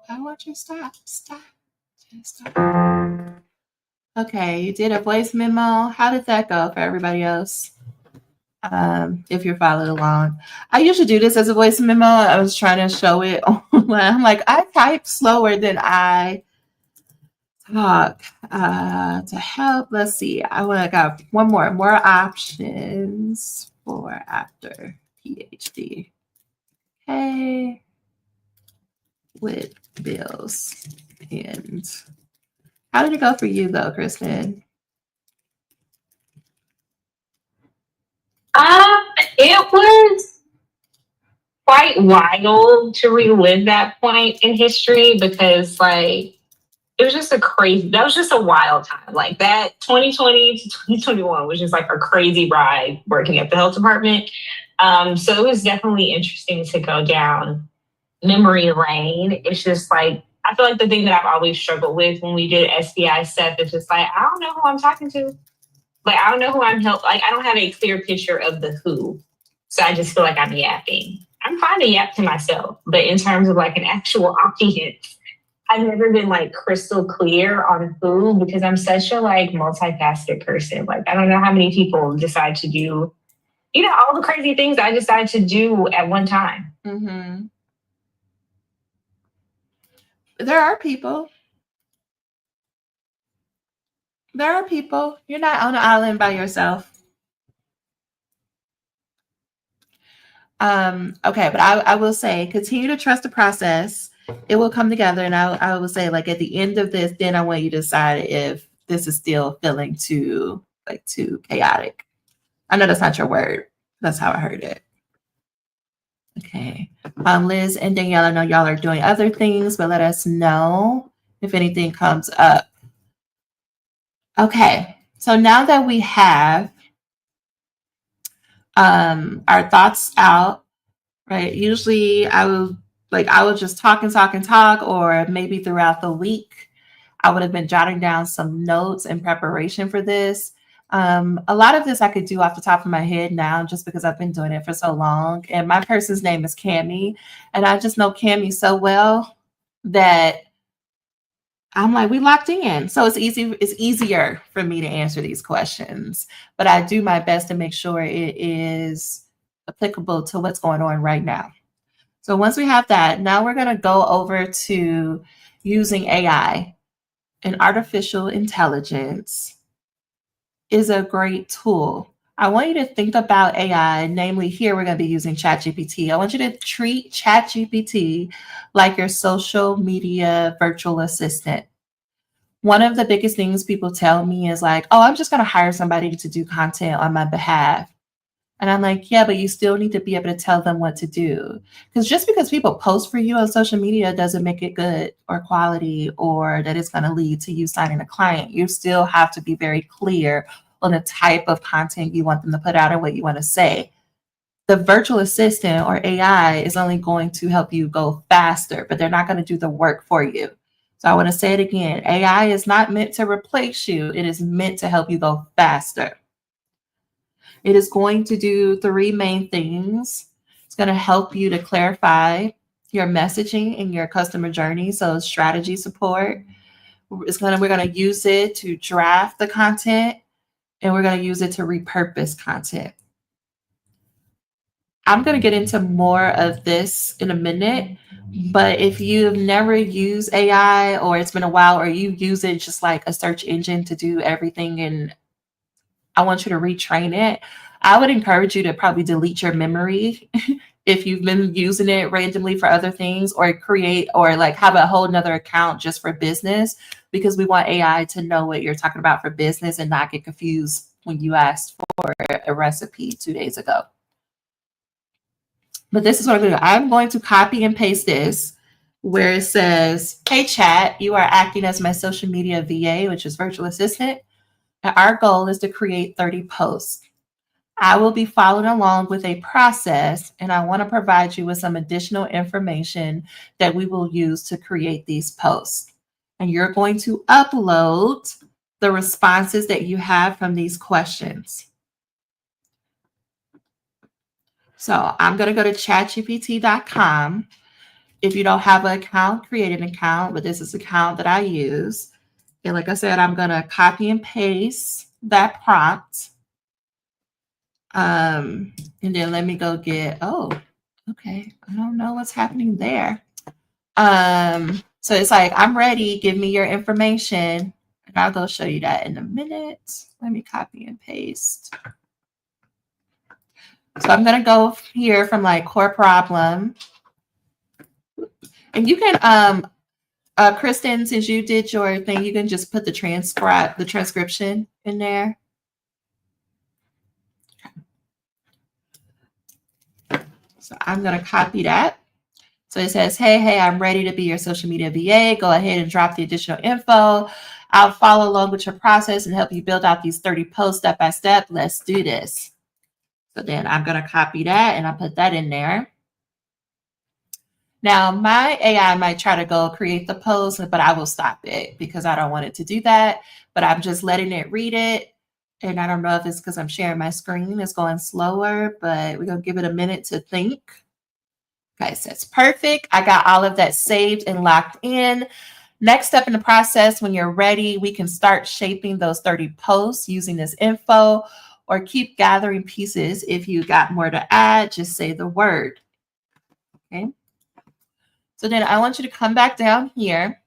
I want you to stop. Just stop. Okay, you did a voice memo. How did that go for everybody else? If you're following along, I usually do this as a voice memo. I was trying to show it online. I'm like, I type slower than I talk to help. Let's see. I got one more options for after PhD. Okay, with bills. And how did it go for you though, Kristen? It was quite wild to relive that point in history because, like, that was just a wild time. Like, that 2020 to 2021 was just like a crazy ride working at the health department. So it was definitely interesting to go down memory lane. It's just like, I feel like the thing that I've always struggled with when we did SBI stuff is just like, I don't know who I'm talking to. Like, I don't know who I'm helping. Like, I don't have a clear picture of the who. So I just feel like I'm yapping. I'm fine to yap to myself, but in terms of like an actual audience, I've never been like crystal clear on who because I'm such a like multifaceted person. Like, I don't know how many people decide to do, all the crazy things I decide to do at one time. Mm-hmm. There are people. You're not on an island by yourself. Okay, but I will say continue to trust the process. It will come together. And I will say, like, at the end of this, then I want you to decide if this is still feeling too chaotic. I know that's not your word. That's how I heard it. Okay. Liz and Danielle, I know y'all are doing other things, but let us know if anything comes up. Okay. So now that we have our thoughts out, right? Usually I would just talk and talk and talk, or maybe throughout the week, I would have been jotting down some notes in preparation for this. A lot of this I could do off the top of my head now, just because I've been doing it for so long. And my person's name is Cammie, and I just know Cammie so well that I'm like, we locked in. So it's easier for me to answer these questions. But I do my best to make sure it is applicable to what's going on right now. So once we have that, now we're going to go over to using AI. And artificial intelligence is a great tool. I want you to think about AI, namely here we're going to be using ChatGPT. I want you to treat ChatGPT like your social media virtual assistant. One of the biggest things people tell me is like, oh, I'm just going to hire somebody to do content on my behalf. And I'm like, yeah, but you still need to be able to tell them what to do. Because just because people post for you on social media doesn't make it good or quality or that it's going to lead to you signing a client. You still have to be very clear on the type of content you want them to put out and what you want to say. The virtual assistant or AI is only going to help you go faster, but they're not going to do the work for you. So I want to say it again. AI is not meant to replace you. It is meant to help you go faster. It is going to do three main things. It's going to help you to clarify your messaging and your customer journey. So strategy support. We're going to use it to draft the content, and we're going to use it to repurpose content. I'm going to get into more of this in a minute, but if you've never used AI or it's been a while or you use it just like a search engine to do everything and I want you to retrain it, I would encourage you to probably delete your memory if you've been using it randomly for other things, or create or like have a whole nother account just for business, because we want AI to know what you're talking about for business and not get confused when you asked for a recipe 2 days ago. But this is what I'm going to do. I'm going to copy and paste this where it says, hey, chat, you are acting as my social media VA, which is virtual assistant. And our goal is to create 30 posts. I will be following along with a process, and I want to provide you with some additional information that we will use to create these posts. And you're going to upload the responses that you have from these questions. So I'm going to go to chatgpt.com. If you don't have an account, create an account, but this is the account that I use. And like I said, I'm going to copy and paste that prompt. And then let me go get, okay. I don't know what's happening there. So it's like, I'm ready. Give me your information. And I'll go show you that in a minute. Let me copy and paste. So I'm going to go here from like core problem. And you can, Kristen, since you did your thing, you can just put the transcription in there. So I'm going to copy that. So it says, hey, I'm ready to be your social media VA. Go ahead and drop the additional info. I'll follow along with your process and help you build out these 30 posts step by step. Let's do this. So then I'm going to copy that and I'll put that in there. Now, my AI might try to go create the post, but I will stop it because I don't want it to do that. But I'm just letting it read it. And I don't know if it's because I'm sharing my screen. It's going slower, but we're going to give it a minute to think. Okay, so it's perfect. I got all of that saved and locked in. Next step in the process, when you're ready, we can start shaping those 30 posts using this info, or keep gathering pieces. If you got more to add, just say the word. Okay. So then I want you to come back down here,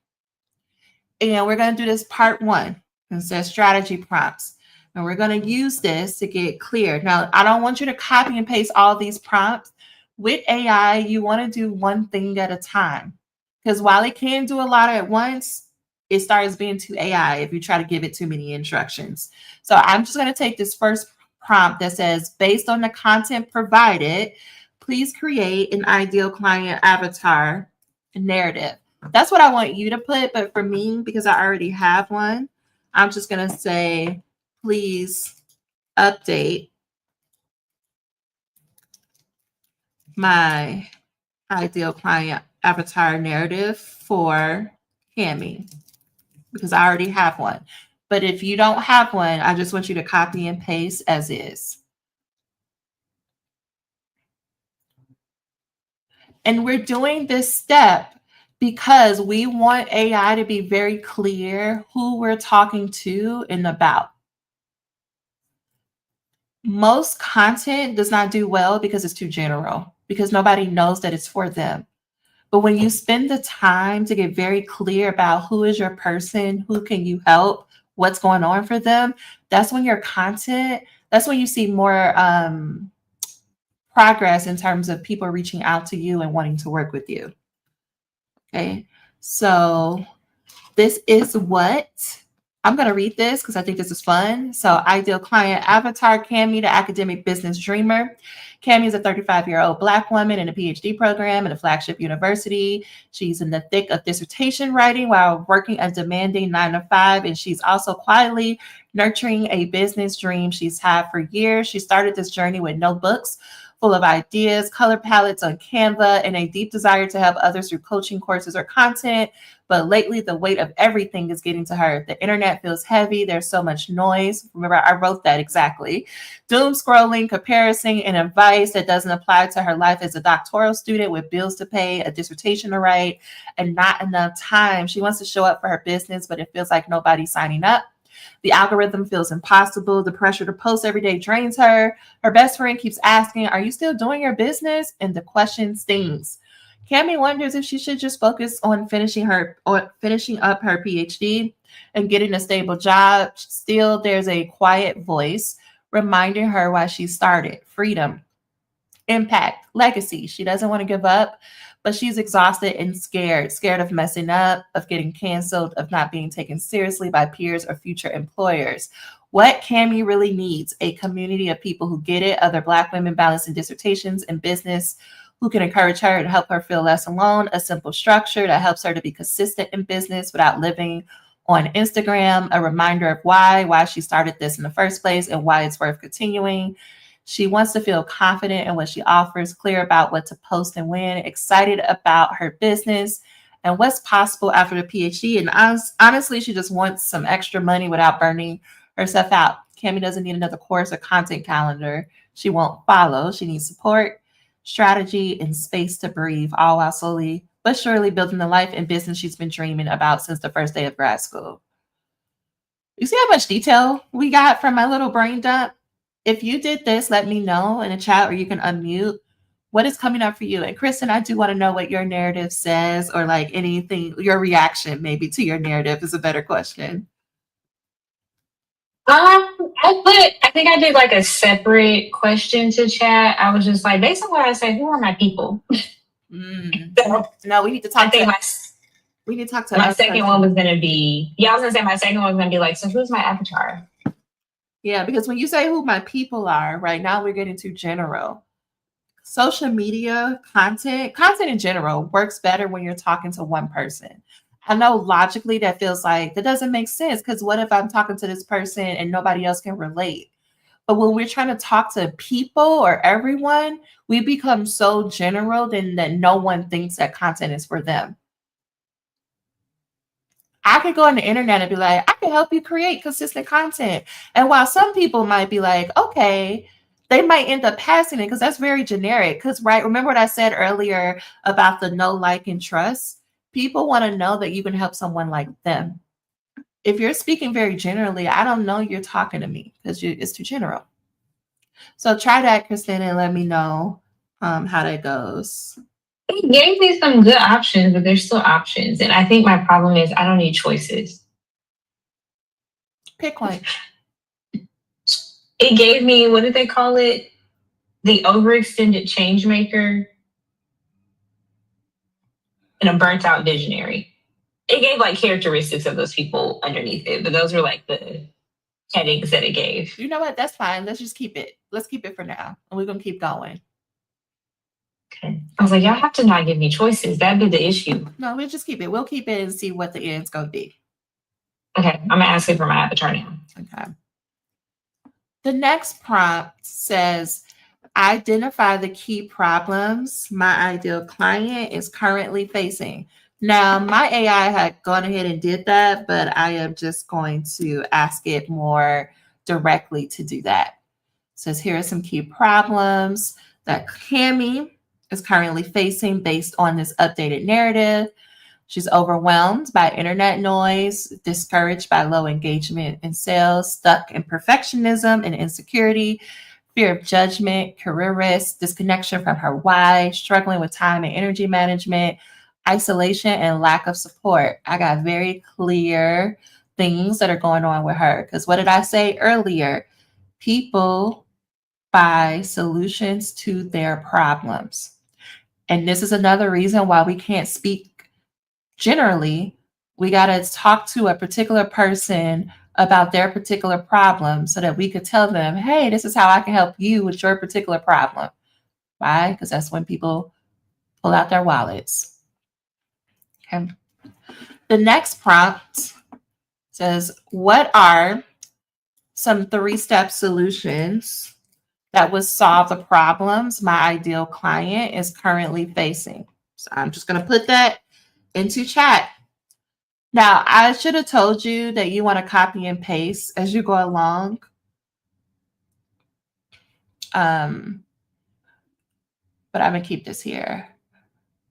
and we're going to do this part 1. It says strategy prompts. And we're going to use this to get clear. Now, I don't want you to copy and paste all these prompts. With AI, you want to do one thing at a time, because while it can do a lot at once, it starts being too AI if you try to give it too many instructions. So I'm just going to take this first prompt that says, based on the content provided, please create an ideal client avatar narrative. That's what I want you to put. But for me, because I already have one, I'm just going to say, please update my ideal client avatar narrative for Cami, because I already have one. But if you don't have one, I just want you to copy and paste as is. And we're doing this step because we want AI to be very clear who we're talking to and about. Most content does not do well because it's too general, because nobody knows that it's for them. But when you spend the time to get very clear about who is your person, who can you help, what's going on for them, that's when your content, that's when you see more progress in terms of people reaching out to you and wanting to work with you. Okay, so this is what I'm going to read this because I think this is fun. So, ideal client avatar, Cami, the academic business dreamer. Cami is a 35-year-old Black woman in a PhD program at a flagship university. She's in the thick of dissertation writing while working a demanding 9 to 5, and she's also quietly nurturing a business dream she's had for years. She started this journey with notebooks full of ideas, color palettes on Canva, and a deep desire to help others through coaching courses or content. But lately, the weight of everything is getting to her. The internet feels heavy. There's so much noise. Remember, I wrote that exactly. Doom scrolling, comparison, and advice that doesn't apply to her life as a doctoral student with bills to pay, a dissertation to write, and not enough time. She wants to show up for her business, but it feels like nobody's signing up. The algorithm feels impossible. The pressure to post every day drains her. Her best friend keeps asking, "Are you still doing your business?" And the question stings. Cami wonders if she should just focus on finishing up her PhD and getting a stable job. Still, there's a quiet voice reminding her why she started: freedom, impact, legacy. She doesn't want to give up, but she's exhausted and scared of messing up, of getting canceled, of not being taken seriously by peers or future employers. What Cami really needs: a community of people who get it, other Black women balancing dissertations and business who can encourage her and help her feel less alone, a simple structure that helps her to be consistent in business without living on Instagram, a reminder of why she started this in the first place and why it's worth continuing. She wants to feel confident in what she offers, clear about what to post and when, excited about her business and what's possible after the PhD. And honestly, she just wants some extra money without burning herself out. Cami doesn't need another course or content calendar she won't follow. She needs support, strategy, and space to breathe, all while slowly but surely building the life and business she's been dreaming about since the first day of grad school. You see how much detail we got from my little brain dump? If you did this, let me know in the chat or you can unmute what is coming up for you. And Kristen, I do want to know what your narrative says, or like anything, your reaction maybe to your narrative is a better question. I think I did like a separate question to chat. I was just like, based on what I say, who are my people? No, we need to talk. I think we need to talk to my us second one was gonna be, I was gonna say my second one was gonna be like, so who's my avatar? Yeah, because when you say who my people are, right now we're getting too general. Social media content in general works better when you're talking to one person. I know logically that feels like that doesn't make sense, because what if I'm talking to this person and nobody else can relate? But when we're trying to talk to people or everyone, we become so general then that no one thinks that content is for them. I could go on the internet and be like, I can help you create consistent content. And while some people might be like, okay, they might end up passing it because that's very generic. Because, right, remember what I said earlier about the know, like, and trust? People want to know that you can help someone like them. If you're speaking very generally, I don't know you're talking to me because it's too general. So try that, Kristen, and let me know how that goes. It gave me some good options, but there's still options. And I think my problem is I don't need choices. Pick one. It gave me, what did they call it? The overextended change maker and a burnt out visionary. It gave like characteristics of those people underneath it, but those were like the headings that it gave. You know what? That's fine. Let's just keep it. Let's keep it for now. And we're going to keep going. Okay. I was like, y'all have to not give me choices. That'd be the issue. No, we'll just keep it. We'll keep it and see what the end's going to be. Okay. I'm going to ask it for my avatar now. Okay. The next prompt says, identify the key problems my ideal client is currently facing. Now, my AI had gone ahead and did that, but I am just going to ask it more directly to do that. It says, here are some key problems that Cami is currently facing based on this updated narrative. She's overwhelmed by internet noise, discouraged by low engagement in sales, stuck in perfectionism and insecurity, fear of judgment, career risk, disconnection from her why, struggling with time and energy management, isolation, and lack of support. I got very clear things that are going on with her. Because what did I say earlier? People buy solutions to their problems. And this is another reason why we can't speak generally We got to talk to a particular person about their particular problem so that we could tell them, hey, this is how I can help you with your particular problem. Why? Because that's when people pull out their wallets. Okay. The next prompt says, what are some 3-step solutions that would solve the problems my ideal client is currently facing? So I'm just going to put that into chat. Now, I should have told you that you want to copy and paste as you go along. But I'm going to keep this here.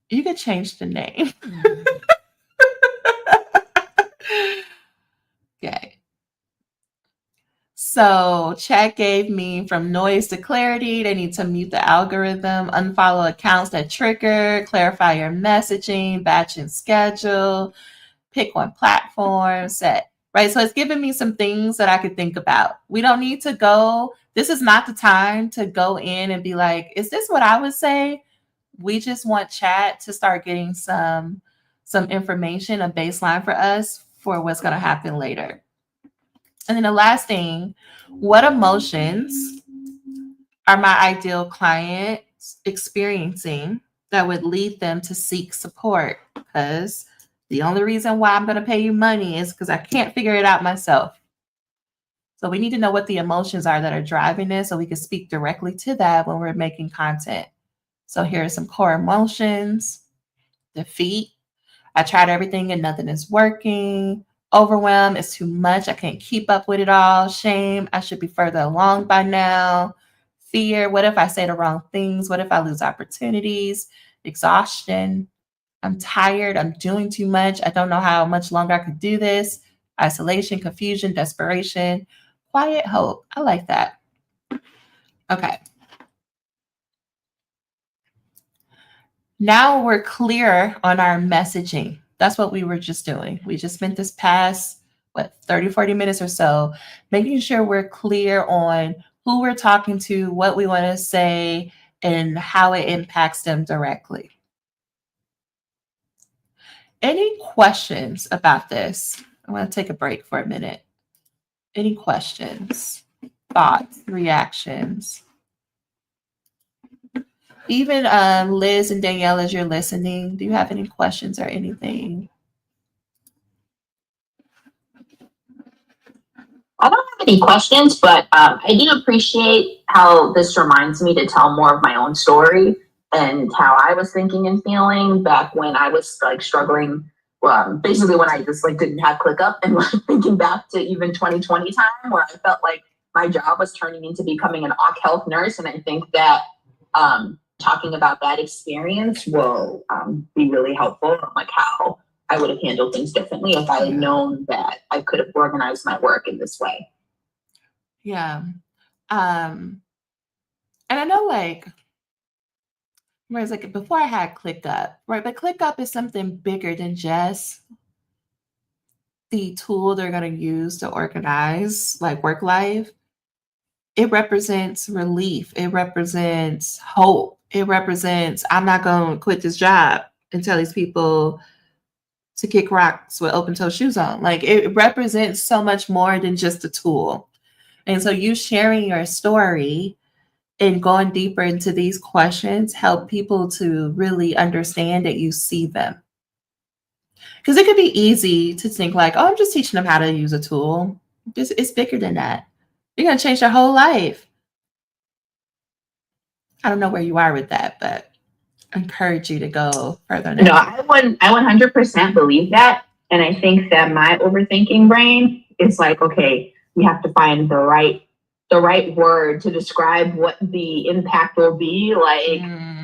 You could change the name. Okay. So chat gave me from noise to clarity. They need to mute the algorithm, unfollow accounts that trigger, clarify your messaging, batch and schedule, pick one platform, set, right? So it's giving me some things that I could think about. We don't need to go, this is not the time to go in and be like, is this what I would say? We just want chat to start getting some information, a baseline for us for what's going to happen later. And then the last thing, what emotions are my ideal clients experiencing that would lead them to seek support? Because the only reason why I'm going to pay you money is because I can't figure it out myself. So we need to know what the emotions are that are driving this so we can speak directly to that when we're making content. So here are some core emotions. Defeat. I tried everything and nothing is working. Overwhelm is too much. I can't keep up with it all. Shame. I should be further along by now. Fear. What if I say the wrong things? What if I lose opportunities? Exhaustion. I'm tired. I'm doing too much. I don't know how much longer I could do this. Isolation, confusion, desperation. Quiet hope. I like that. Okay. Now we're clear on our messaging. That's what we were just doing. We just spent this past, 30, 40 minutes or so, making sure we're clear on who we're talking to, what we want to say, and how it impacts them directly. Any questions about this? I want to take a break for a minute. Any questions, thoughts, reactions? Even Liz and Danielle, as you're listening, do you have any questions or anything? I don't have any questions, but I do appreciate how this reminds me to tell more of my own story and how I was thinking and feeling back when I was like struggling. Basically when I just like didn't have ClickUp, and thinking back to even 2020 time where I felt like my job was turning into becoming an occ health nurse. And I think that talking about that experience will be really helpful on like how I would have handled things differently if I had known that I could have organized my work in this way. Yeah. And I know like, whereas like before I had ClickUp, right? But ClickUp is something bigger than just the tool they're going to use to organize like work life. It represents relief. It represents hope. It represents, I'm not going to quit this job and tell these people to kick rocks with open toe shoes on. Like it represents so much more than just a tool. And so you sharing your story and going deeper into these questions help people to really understand that you see them. Because it could be easy to think like, oh, I'm just teaching them how to use a tool. It's bigger than that. You're going to change their whole life. I don't know where you are with that, but I encourage you to go further. No, I 100% believe that. And I think that my overthinking brain is like, okay, we have to find the right word to describe what the impact will be. Like,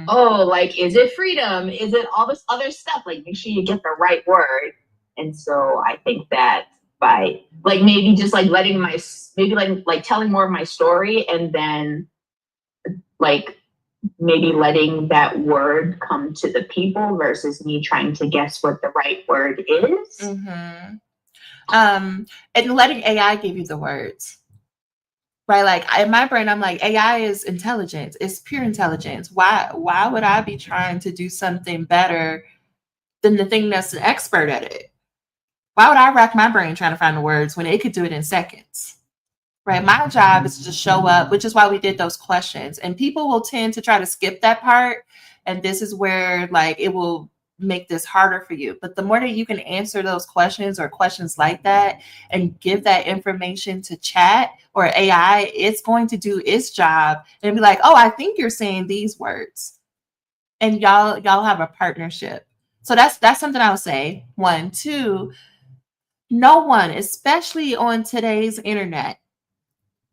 oh, like, is it freedom? Is it all this other stuff? Like, make sure you get the right word. And so I think that by like maybe just like letting like telling more of my story, and then like maybe letting that word come to the people versus me trying to guess what the right word is. Mm-hmm. And letting AI give you the words. Right, like in my brain, I'm like, AI is intelligence. It's pure intelligence. Why would I be trying to do something better than the thing that's an expert at it? Why would I rack my brain trying to find the words when it could do it in seconds? Right. My job is to just show up, which is why we did those questions. And people will tend to try to skip that part. And this is where like it will make this harder for you. But the more that you can answer those questions or questions like that and give that information to chat or AI, it's going to do its job and be like, oh, I think you're saying these words. And y'all have a partnership. So that's something I would say. One, two, no one, especially on today's internet,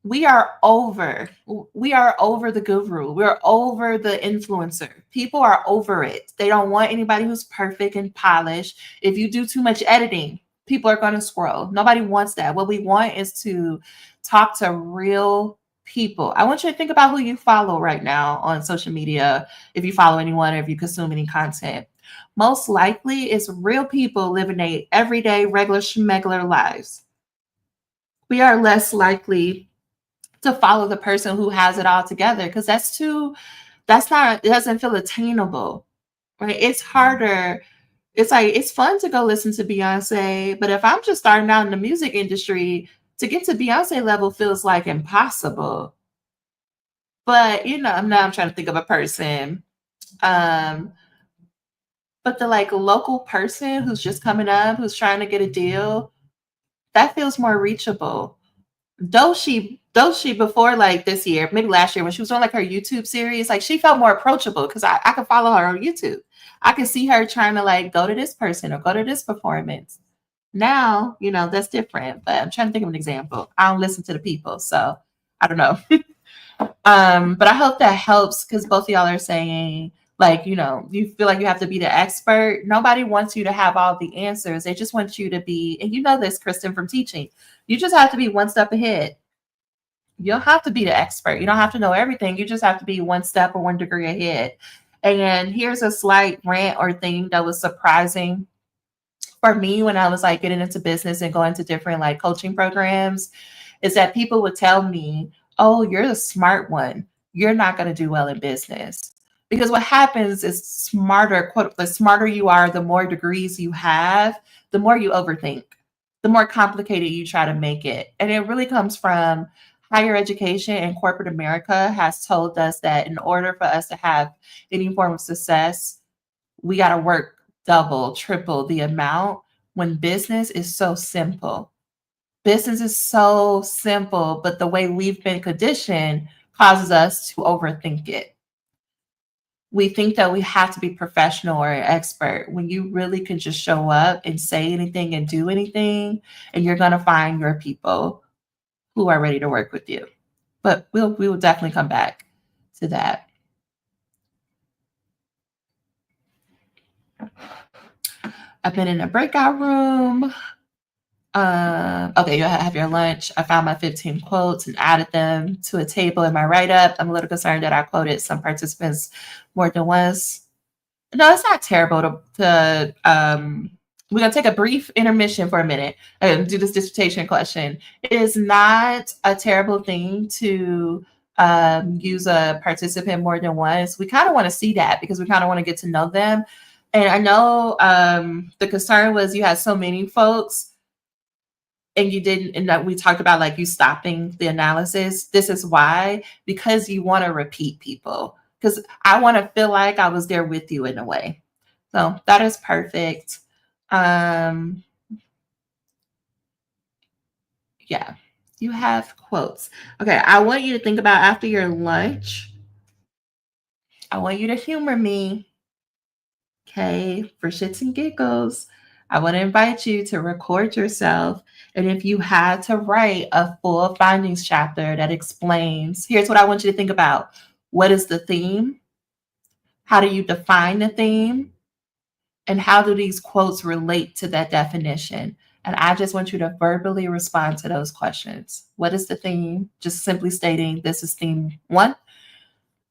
we are over the guru. We're over the influencer. People are over it. They don't want anybody who's perfect and polished. If you do too much editing, people are going to scroll. Nobody wants that. What we want is to talk to real people. I want you to think about who you follow right now on social media. If you follow anyone or if you consume any content, most likely it's real people living a everyday regular schmegular lives. We are less likely to follow the person who has it all together because it doesn't feel attainable, right? It's harder. It's like it's fun to go listen to Beyonce, but if I'm just starting out in the music industry, to get to Beyonce level feels like impossible. But now I'm trying to think of a person. um but the like local person who's just coming up, who's trying to get a deal, that feels more reachable. Doshi before like this year, maybe last year when she was on like her YouTube series, like she felt more approachable because I could follow her on YouTube. I could see her trying to like go to this person or go to this performance. Now, that's different. But I'm trying to think of an example. I don't listen to the people, so I don't know. But I hope that helps because both of y'all are saying like, you feel like you have to be the expert. Nobody wants you to have all the answers. They just want you to be, and you know this, Kristen, from teaching. You just have to be one step ahead. You don't have to be the expert. You don't have to know everything. You just have to be one step or one degree ahead. And here's a slight rant or thing that was surprising for me when I was like getting into business and going to different like coaching programs, is that people would tell me, oh, you're the smart one. You're not going to do well in business. Because what happens is the smarter you are, the more degrees you have, the more you overthink, the more complicated you try to make it. And it really comes from higher education, and corporate America has told us that in order for us to have any form of success, we got to work double, triple the amount when business is so simple. Business is so simple, but the way we've been conditioned causes us to overthink it. We think that we have to be professional or an expert when you really can just show up and say anything and do anything, and you're going to find your people who are ready to work with you. But we will definitely come back to that. I've been in a breakout room. Okay, you have your lunch. I found my 15 quotes and added them to a table in my write-up. I'm a little concerned that I quoted some participants more than once. No, it's not terrible to we're gonna take a brief intermission for a minute and do this dissertation question. It is not a terrible thing to use a participant more than once. We kind of want to see that because we kind of want to get to know them. And I know the concern was you had so many folks and you didn't, and that we talked about like you stopping the analysis. This is why, because you want to repeat people, because I want to feel like I was there with you in a way. So that is perfect. Yeah, you have quotes. Okay, I want you to think about after your lunch. I want you to humor me. Okay, for shits and giggles, I want to invite you to record yourself. And if you had to write a full findings chapter that explains, here's what I want you to think about. What is the theme? How do you define the theme? And how do these quotes relate to that definition? And I just want you to verbally respond to those questions. What is the theme? Just simply stating this is theme one.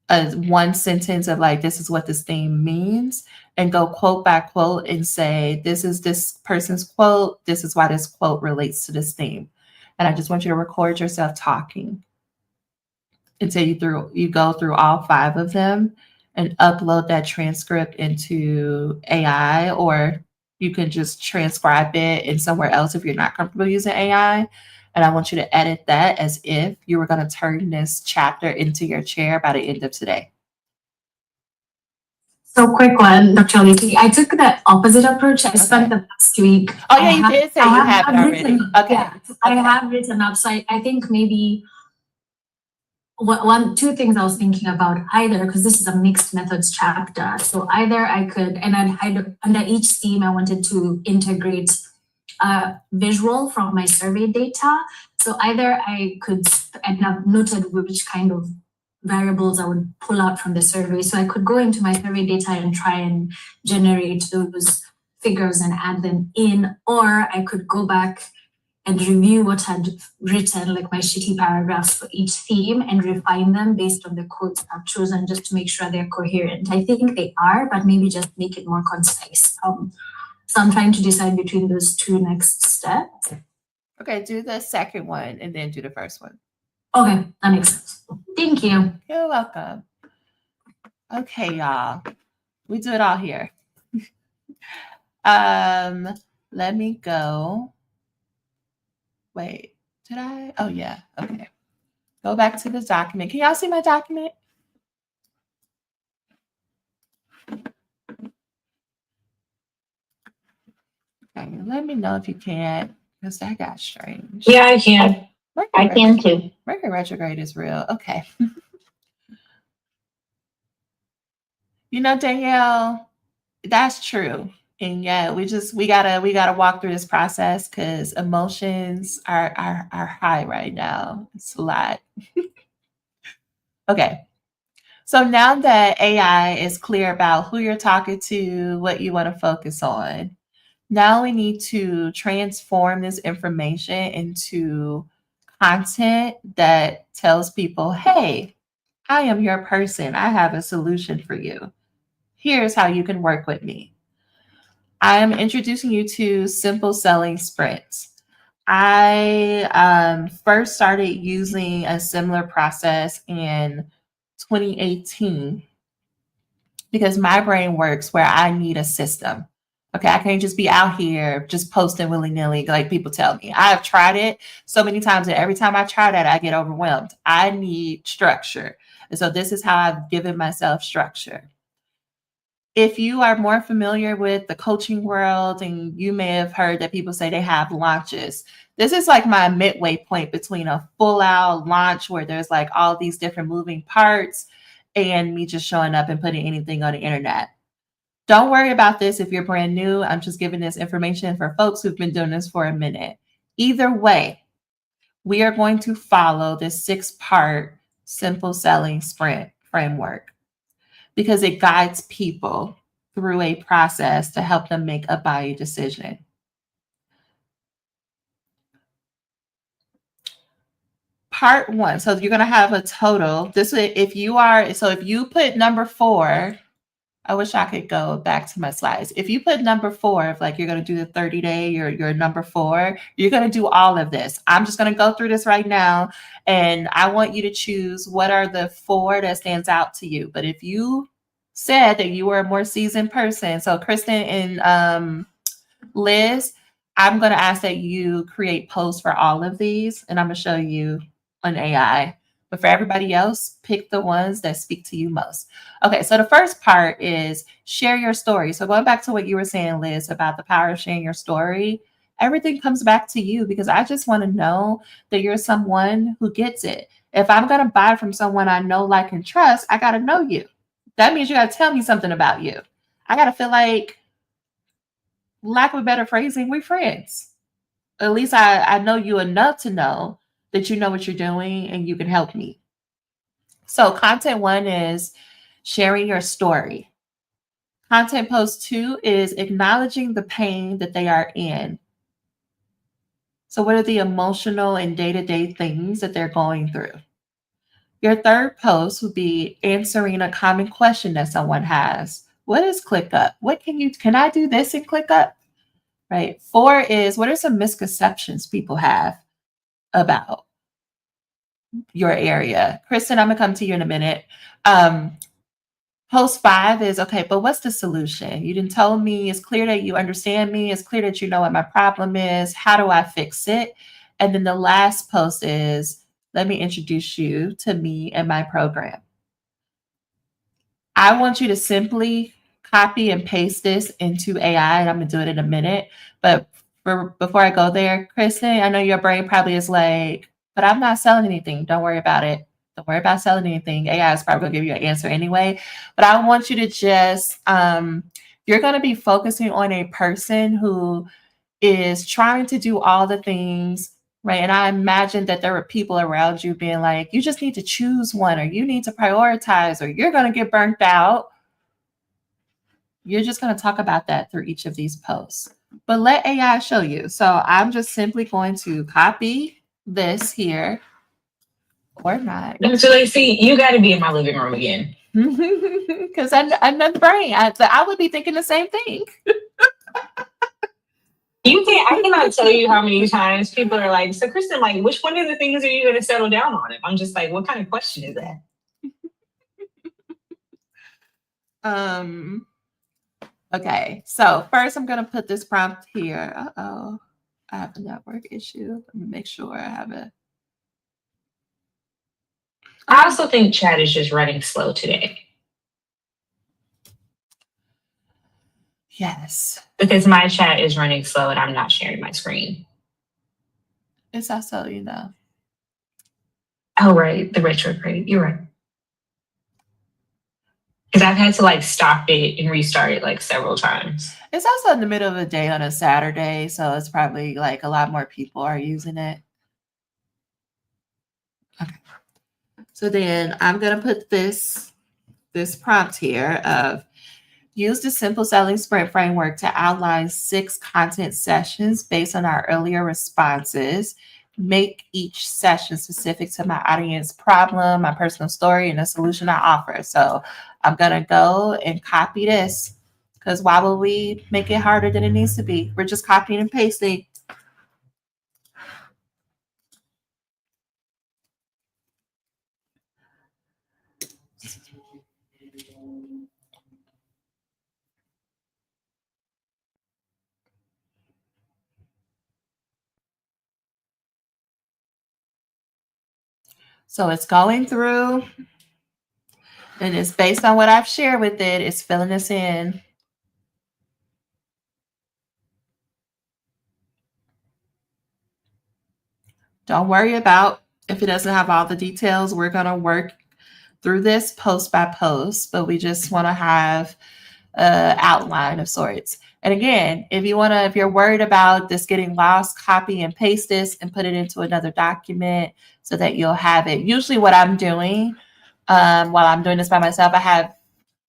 One sentence of like, this is what this theme means, and go quote by quote and say, this is this person's quote. This is why this quote relates to this theme. And I just want you to record yourself talking until you go through all 5 of them and upload that transcript into AI or you can just transcribe it in somewhere else if you're not comfortable using AI. And I want you to edit that as if you were going to turn this chapter into your chair by the end of today. So quick one, Dr. Lacy. I took the opposite approach. I spent the past week. Oh yeah, you did say you have it already. Okay. Yeah, I have written up. So I think maybe two things I was thinking about, either because this is a mixed methods chapter. So either I could, and under each theme, I wanted to integrate a visual from my survey data. So either I could, and I've noted which kind of variables I would pull out from the survey. So I could go into my survey data and try and generate those figures and add them in, or I could go back and review what I'd written, like my shitty paragraphs for each theme, and refine them based on the quotes I've chosen, just to make sure they're coherent. I think they are, but maybe just make it more concise. So I'm trying to decide between those two next steps. Okay, do the second one and then do the first one. Okay, that makes sense. Thank you. You're welcome. Okay, y'all. We do it all here. Let me go. Wait, did I? Oh, yeah. Okay. Go back to the document. Can y'all see my document? Okay, let me know if you can't, because that got strange. Yeah, I can. I can too. Mercury retrograde is real. Okay. Danielle, that's true. And yeah, we gotta walk through this process because emotions are high right now. It's a lot. Okay. So now that AI is clear about who you're talking to, what you want to focus on, now we need to transform this information into content that tells people, hey, I am your person. I have a solution for you. Here's how you can work with me. I'm introducing you to simple selling sprints. I first started using a similar process in 2018 because my brain works where I need a system. Okay, I can't just be out here just posting willy-nilly like people tell me. I have tried it so many times, and every time I try that, I get overwhelmed. I need structure. And so this is how I've given myself structure. If you are more familiar with the coaching world, and you may have heard that people say they have launches, this is like my midway point between a full-out launch where there's like all these different moving parts and me just showing up and putting anything on the internet. Don't worry about this if you're brand new. I'm just giving this information for folks who've been doing this for a minute. Either way, we are going to follow this 6-part simple selling sprint framework because it guides people through a process to help them make a buying decision. Part 1. So you're going to have a total. This way, if you put number 4, I wish I could go back to my slides. If you put number 4, if like you're going to do the 30-day, you're number 4, you're going to do all of this. I'm just going to go through this right now, and I want you to choose what are the 4 that stands out to you. But if you said that you were a more seasoned person, so Kristen and Liz, I'm going to ask that you create posts for all of these, and I'm going to show you on AI. But for everybody else, pick the ones that speak to you most. Okay, so the first part is share your story. So going back to what you were saying, Liz, about the power of sharing your story, everything comes back to you because I just want to know that you're someone who gets it. If I'm going to buy from someone I know, like, and trust, I got to know you. That means you got to tell me something about you. I got to feel like, lack of a better phrasing, we're friends. At least I know you enough to know that you know what you're doing and you can help me. So content 1 is sharing your story. Content post 2 is acknowledging the pain that they are in. So what are the emotional and day-to-day things that they're going through? Your third post would be answering a common question that someone has. What is ClickUp? Can I do this in ClickUp? Right. 4 is, what are some misconceptions people have about your area? Kristen, I'm gonna come to you in a minute. Post 5 is, okay, but what's the solution? You didn't tell me. It's clear that you understand me. It's clear that you know what my problem is. How do I fix it? And then the last post is, let me introduce you to me and my program. I want you to simply copy and paste this into AI, and I'm going to do it in a minute. But before I go there, Kristen, I know your brain probably is like, but I'm not selling anything. Don't worry about it. Don't worry about selling anything. AI is probably going to give you an answer anyway. But I want you to just, you're going to be focusing on a person who is trying to do all the things, right? And I imagine that there were people around you being like, you just need to choose one, or you need to prioritize, or you're going to get burnt out. You're just going to talk about that through each of these posts. But let AI show you. So I'm just simply going to copy this here, or not. Dr. Lacy, you got to be in my living room again. Because I'm the brain. I would be thinking the same thing. I cannot tell you how many times people are like, so Kristen, like, which one of the things are you going to settle down on? I'm just like, what kind of question is that? Okay, so first I'm going to put this prompt here. Uh-oh, I have a network issue. Let me make sure I have it. I also think chat is just running slow today. Yes. Because my chat is running slow and I'm not sharing my screen. It's also, you know. Oh, right. The retrograde. You're right. Because I've had to like stop it and restart it like several times. It's also in the middle of the day on a Saturday, so it's probably like a lot more people are using it. Okay. So then I'm going to put this prompt here of use the simple selling sprint framework to outline 6 content sessions based on our earlier responses. Make each session specific to my audience problem, my personal story, and the solution I offer. So I'm going to go and copy this, because why will we make it harder than it needs to be? We're just copying and pasting. So it's going through, and it's based on what I've shared with it. It's filling this in. Don't worry about if it doesn't have all the details. We're going to work through this post by post, but we just want to have an outline of sorts. And again, if you're worried about this getting lost, copy and paste this and put it into another document so that you'll have it. Usually what I'm doing while I'm doing this by myself,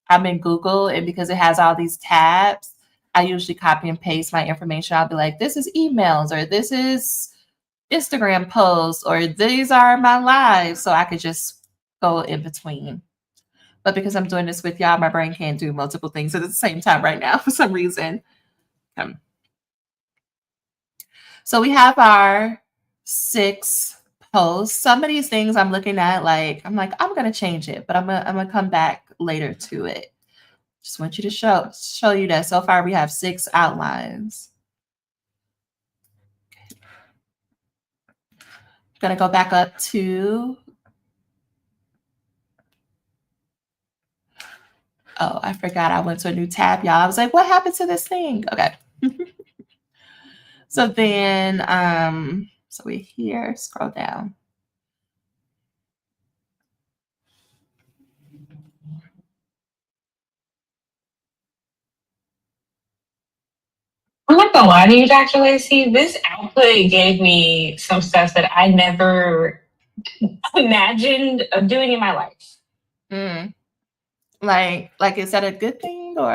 I'm in Google, and because it has all these tabs, I usually copy and paste my information. I'll be like, this is emails, or this is Instagram posts, or these are my lives. So I could just go in between. But because I'm doing this with y'all, my brain can't do multiple things at the same time right now for some reason. So we have our 6 posts. Some of these things I'm looking at, I'm going to change it, but I'm going to come back later to it. Just want you to show you that so far we have 6 outlines. I'm going to go back up to, oh, I forgot I went to a new tab, y'all. I was like, what happened to this thing? Okay. So then, so we're here, scroll down. I'm not gonna lie to you, Dr. Lacy. This output gave me some stuff that I never imagined of doing in my life. Like, is that a good thing or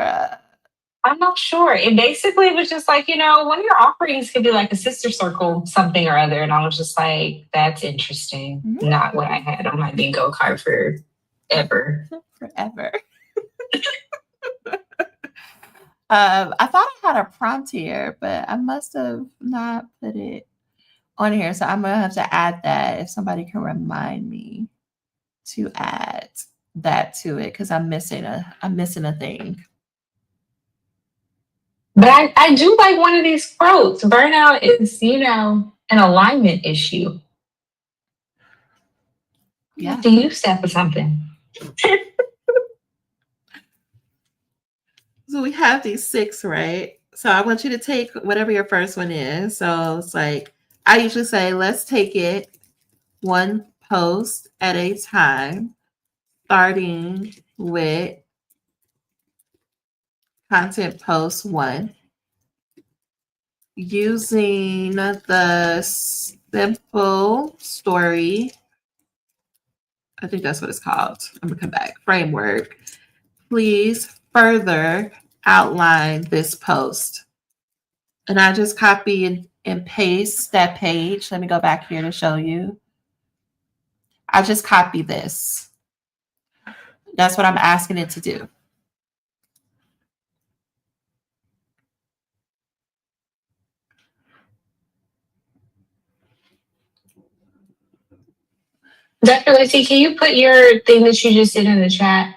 I'm not sure. It basically was just like, one of your offerings could be like a sister circle, something or other. And I was just like, that's interesting. Not what I had on my bingo card forever. Forever. I thought I had a prompt here, but I must have not put it on here. So I'm going to have to add that if somebody can remind me to add. that to it because I'm missing a thing. But I do like one of these quotes. Burnout is, an alignment issue. You have to use that for something. So we have these 6, right? So I want you to take whatever your first one is. So it's like, I usually say, let's take it one post at a time, starting with content post 1, using the simple story. I think that's what it's called. I'm gonna come back. Framework. Please further outline this post. And I just copy and paste that page. Let me go back here to show you. I just copy this. That's what I'm asking it to do. Dr. Lacy, can you put your thing that you just did in the chat?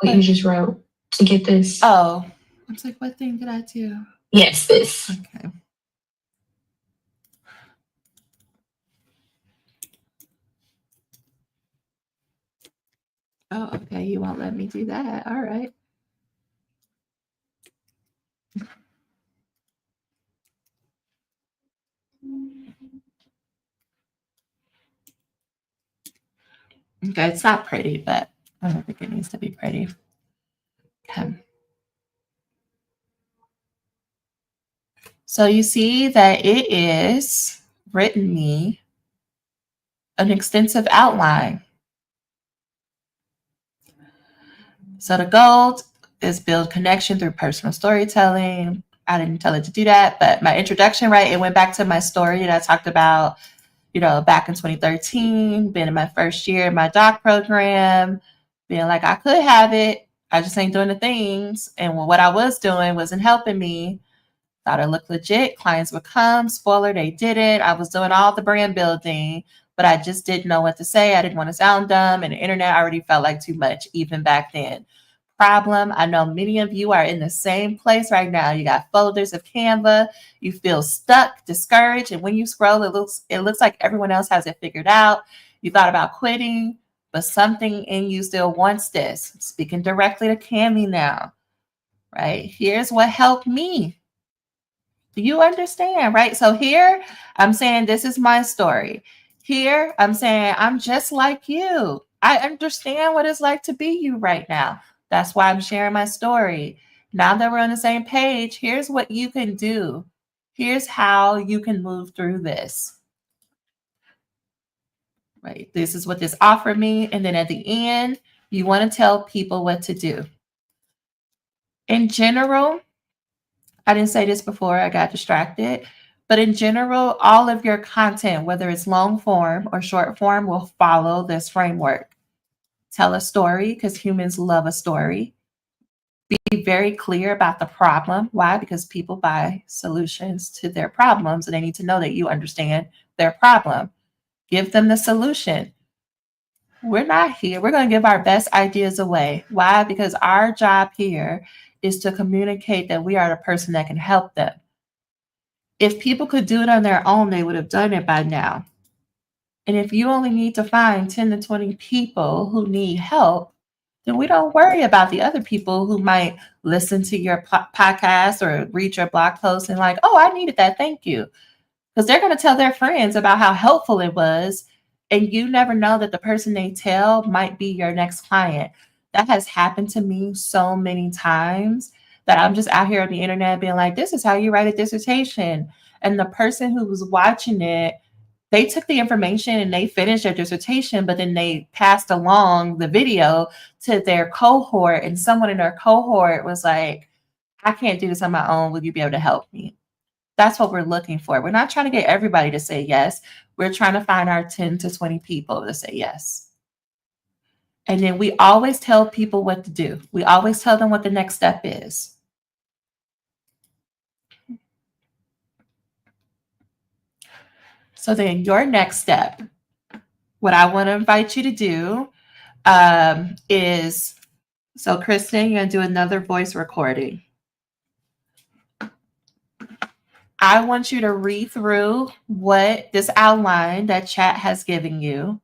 What you just wrote to get this? Oh, I was like, what thing did I do? Yes, this. Okay. Oh, okay. You won't let me do that. All right. Okay, it's not pretty, but I don't think it needs to be pretty. Okay. So you see that it is written me an extensive outline. So the goal is build connection through personal storytelling. I didn't tell it to do that, but my introduction, right, it went back to my story that I talked about, back in 2013, being in my first year in my doc program, being like, I could have it. I just ain't doing the things. And what I was doing wasn't helping me. Thought it looked legit. Clients would come. Spoiler, they didn't. I was doing all the brand building, but I just didn't know what to say. I didn't want to sound dumb. And the internet already felt like too much, even back then. Problem. I know many of you are in the same place right now. You got folders of Canva. You feel stuck, discouraged. And when you scroll, it looks like everyone else has it figured out. You thought about quitting, but something in you still wants this. Speaking directly to Cami now, right? Here's what helped me. Do you understand, right? So here I'm saying this is my story. Here I'm saying I'm just like you. I understand what it's like to be you right now. That's why I'm sharing my story. Now that we're on the same page, here's what you can do. Here's how you can move through this. Right? This is what this offered me. And then at the end, you want to tell people what to do. In general, I didn't say this before, I got distracted. But in general, all of your content, whether it's long form or short form, will follow this framework. Tell a story because humans love a story. Be very clear about the problem. Why? Because people buy solutions to their problems and they need to know that you understand their problem. Give them the solution. We're not here. We're going to give our best ideas away. Why? Because our job here is to communicate that we are the person that can help them. If people could do it on their own, they would have done it by now. And if you only need to find 10 to 20 people who need help, then we don't worry about the other people who might listen to your podcast or read your blog post and like, oh, I needed that. Thank you. Because they're going to tell their friends about how helpful it was. And you never know that the person they tell might be your next client. That has happened to me so many times that I'm just out here on the internet being like, this is how you write a dissertation. And the person who was watching it, they took the information and they finished their dissertation, but then they passed along the video to their cohort. And someone in their cohort was like, I can't do this on my own. Will you be able to help me? That's what we're looking for. We're not trying to get everybody to say yes. We're trying to find our 10 to 20 people to say yes. And then we always tell people what to do. We always tell them what the next step is. So then your next step what I want to invite you to do is, so Kristen, you're going to do another voice recording. I want you to read through what this outline that chat has given you.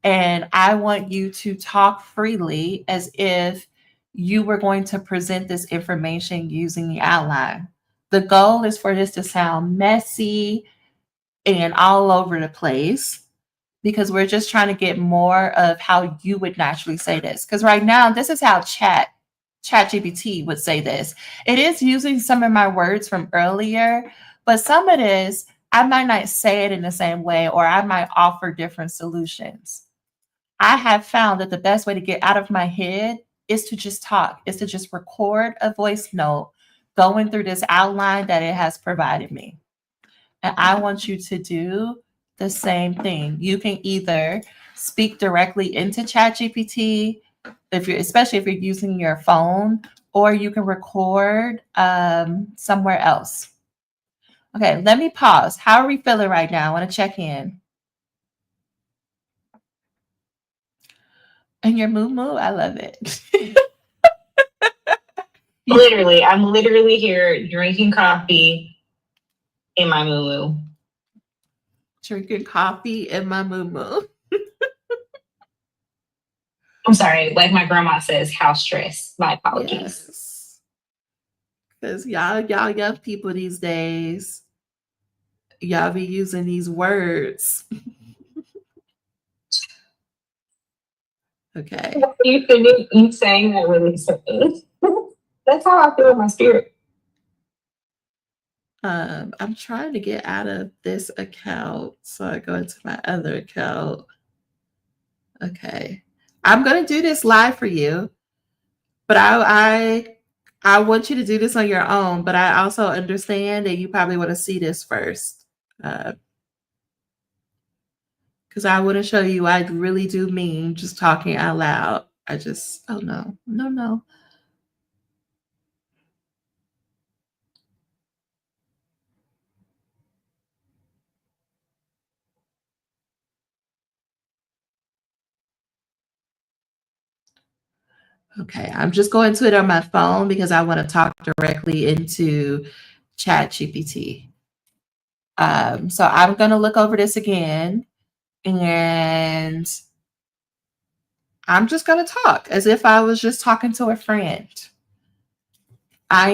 And I want you to talk freely as if you were going to present this information using the outline. The goal is for this to sound messy and all over the place, because we're just trying to get more of how you would naturally say this. Because right now, this is how ChatGPT would say this. It is using some of my words from earlier, but some of this, I might not say it in the same way, or I might offer different solutions. I have found that the best way to get out of my head is to just talk, is to just record a voice note going through this outline that it has provided me. And I want you to do the same thing. You can either speak directly into ChatGPT, especially if you're using your phone, or you can record somewhere else. Okay, let me pause. How are we feeling right now? I want to check in. And your moo moo, I love it. Literally, I'm literally here drinking coffee in my moo moo. Drinking coffee in my moo moo. I'm sorry, like my grandma says, house stress. My apologies. Because y'all young people these days, y'all be using these words. Okay. You saying that really something. That's how I feel in my spirit. I'm trying to get out of this account, so I go into my other account. Okay. I'm gonna do this live for you, but I want you to do this on your own, but I also understand that you probably want to see this first. Because I want to show you I really do mean just talking out loud. Oh no. Okay, I'm just going to it on my phone because I want to talk directly into ChatGPT. So I'm going to look over this again, and I'm just going to talk as if I was just talking to a friend. I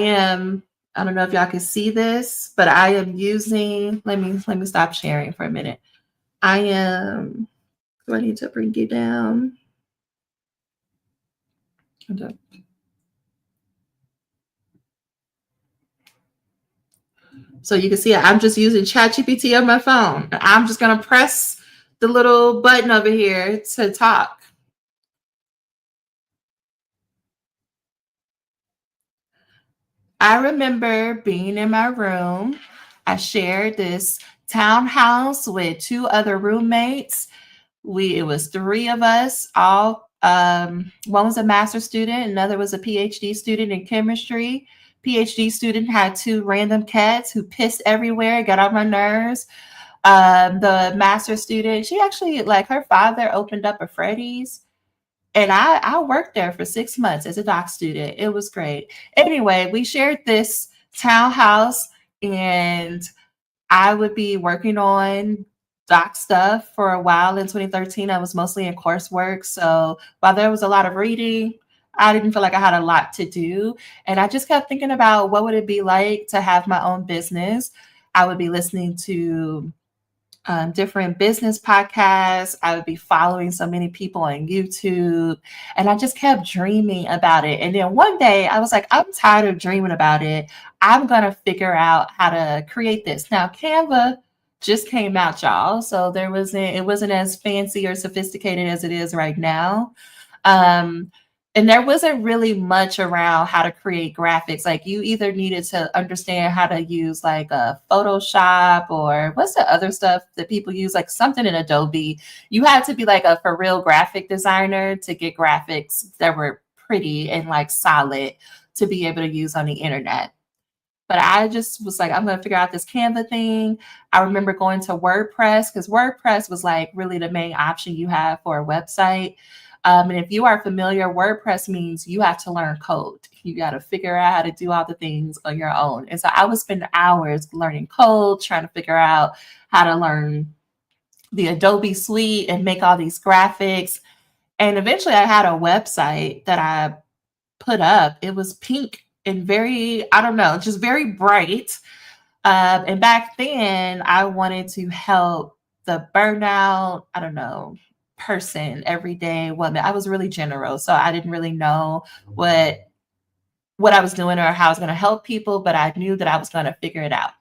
don't know if y'all can see this, but I am using, let me stop sharing for a minute. Do I need to bring you down? Hold up. So you can see I'm just using ChatGPT on my phone. I'm just going to press the little button over here to talk. I remember being in my room. I shared this townhouse with 2 other roommates. It was 3 of us, all one was a master's student, another was a PhD student in chemistry. PhD student had 2 random cats who pissed everywhere, got on my nerves. The master's student, she actually, like, her father opened up a Freddy's, and I worked there for 6 months as a doc student. It was great. Anyway, we shared this townhouse, and I would be working on doc stuff for a while. In 2013, I was mostly in coursework. So while there was a lot of reading, I didn't feel like I had a lot to do. And I just kept thinking about what would it be like to have my own business. I would be listening to different business podcasts. I would be following so many people on YouTube, and I just kept dreaming about it. And then one day I was like, I'm tired of dreaming about it. I'm going to figure out how to create this. Now, Canva just came out, y'all. So it wasn't as fancy or sophisticated as it is right now. And there wasn't really much around how to create graphics. Like, you either needed to understand how to use like a Photoshop, or what's the other stuff that people use, like something in Adobe. You had to be like a for real graphic designer to get graphics that were pretty and like solid to be able to use on the internet. But I just was like, I'm going to figure out this Canva thing. I remember going to WordPress because WordPress was like really the main option you have for a website. And if you are familiar, WordPress means you have to learn code. You got to figure out how to do all the things on your own. And so I would spend hours learning code, trying to figure out how to learn the Adobe suite and make all these graphics. And eventually I had a website that I put up. It was pink and very, I don't know, just very bright. And back then I wanted to help the burnout, I don't know, person, everyday woman. I was really general. So I didn't really know what I was doing or how I was going to help people, but I knew that I was going to figure it out.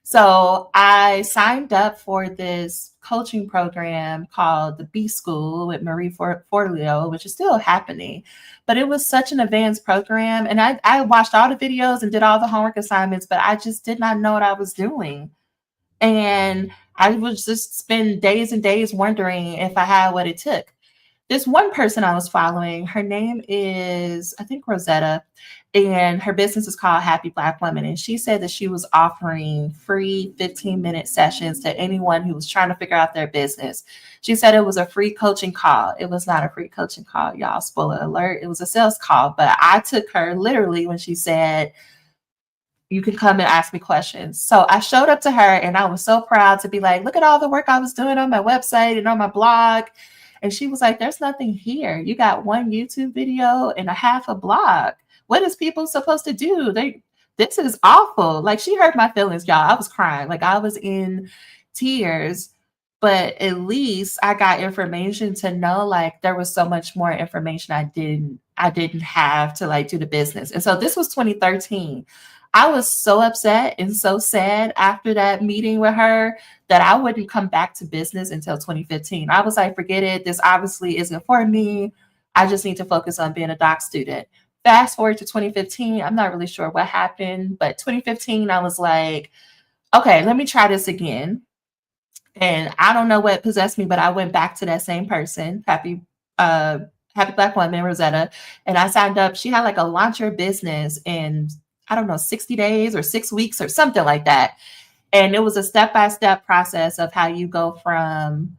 So I signed up for this coaching program called the B School with Marie Forleo, which is still happening. But it was such an advanced program. And I watched all the videos and did all the homework assignments, but I just did not know what I was doing. And I would just spend days and days wondering if I had what it took. This one person I was following, her name is, I think, Rosetta, and her business is called Happy Black Women. And she said that she was offering free 15-minute sessions to anyone who was trying to figure out their business. She said it was a free coaching call. It was not a free coaching call, y'all. Spoiler alert. It was a sales call. But I took her literally when she said, you can come and ask me questions. So I showed up to her and I was so proud to be like, look at all the work I was doing on my website and on my blog. And she was like, there's nothing here. You got one YouTube video and a half a blog. What is people supposed to do? This is awful. Like, she hurt my feelings, y'all. I was crying. Like, I was in tears, but at least I got information to know, like, there was so much more information I didn't have to like do the business. And so this was 2013. I was so upset and so sad after that meeting with her that I wouldn't come back to business until 2015. I was like, forget it. This obviously isn't for me. I just need to focus on being a doc student. Fast forward to 2015. I'm not really sure what happened, but 2015, I was like, okay, let me try this again. And I don't know what possessed me, but I went back to that same person, Happy Black Woman, Rosetta, and I signed up. She had like a launch your business in, I don't know, 60 days or 6 weeks or something like that. And it was a step-by-step process of how you go from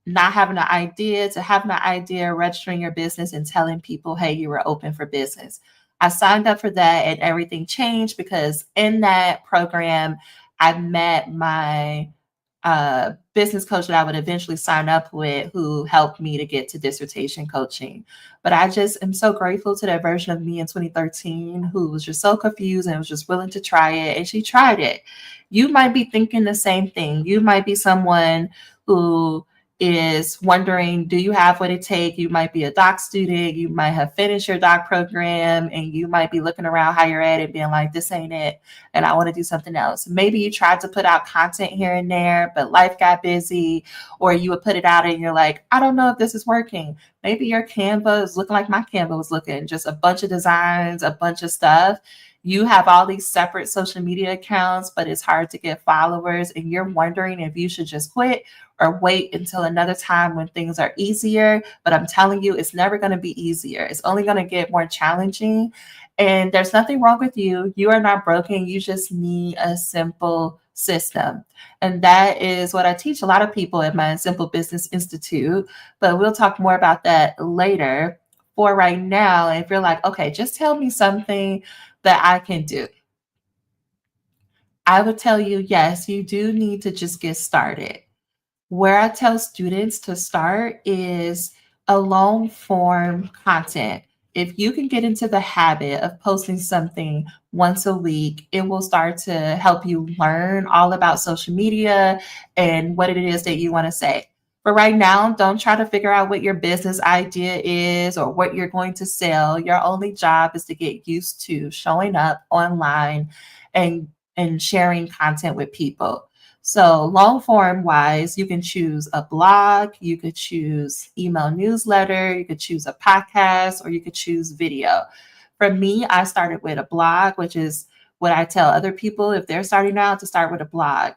not having an idea to having an idea, registering your business and telling people, hey, you were open for business. I signed up for that and everything changed because in that program, I met my business coach that I would eventually sign up with, who helped me to get to dissertation coaching. But I just am so grateful to that version of me in 2013 who was just so confused and was just willing to try it. And she tried it. You might be thinking the same thing. You might be someone who is wondering, do you have what it takes? You might be a doc student. You might have finished your doc program and you might be looking around how you're at it being like, this ain't it. And I want to do something else. Maybe you tried to put out content here and there, but life got busy, or you would put it out and you're like, I don't know if this is working. Maybe your Canva is looking like my Canva was looking, just a bunch of designs, a bunch of stuff. You have all these separate social media accounts, but it's hard to get followers and you're wondering if you should just quit or wait until another time when things are easier. But I'm telling you, it's never going to be easier. It's only going to get more challenging. And there's nothing wrong with you. You are not broken. You just need a simple system. And that is what I teach a lot of people at my Simple Business Institute. But we'll talk more about that later. For right now, if you're like, okay, just tell me something that I can do, I would tell you, yes, you do need to just get started. Where I tell students to start is a long form content. If you can get into the habit of posting something once a week, it will start to help you learn all about social media and what it is that you want to say. But right now, don't try to figure out what your business idea is or what you're going to sell. Your only job is to get used to showing up online and sharing content with people. So long form wise, you can choose a blog, you could choose email newsletter, you could choose a podcast, or you could choose video. For me, I started with a blog, which is what I tell other people if they're starting out to start with a blog.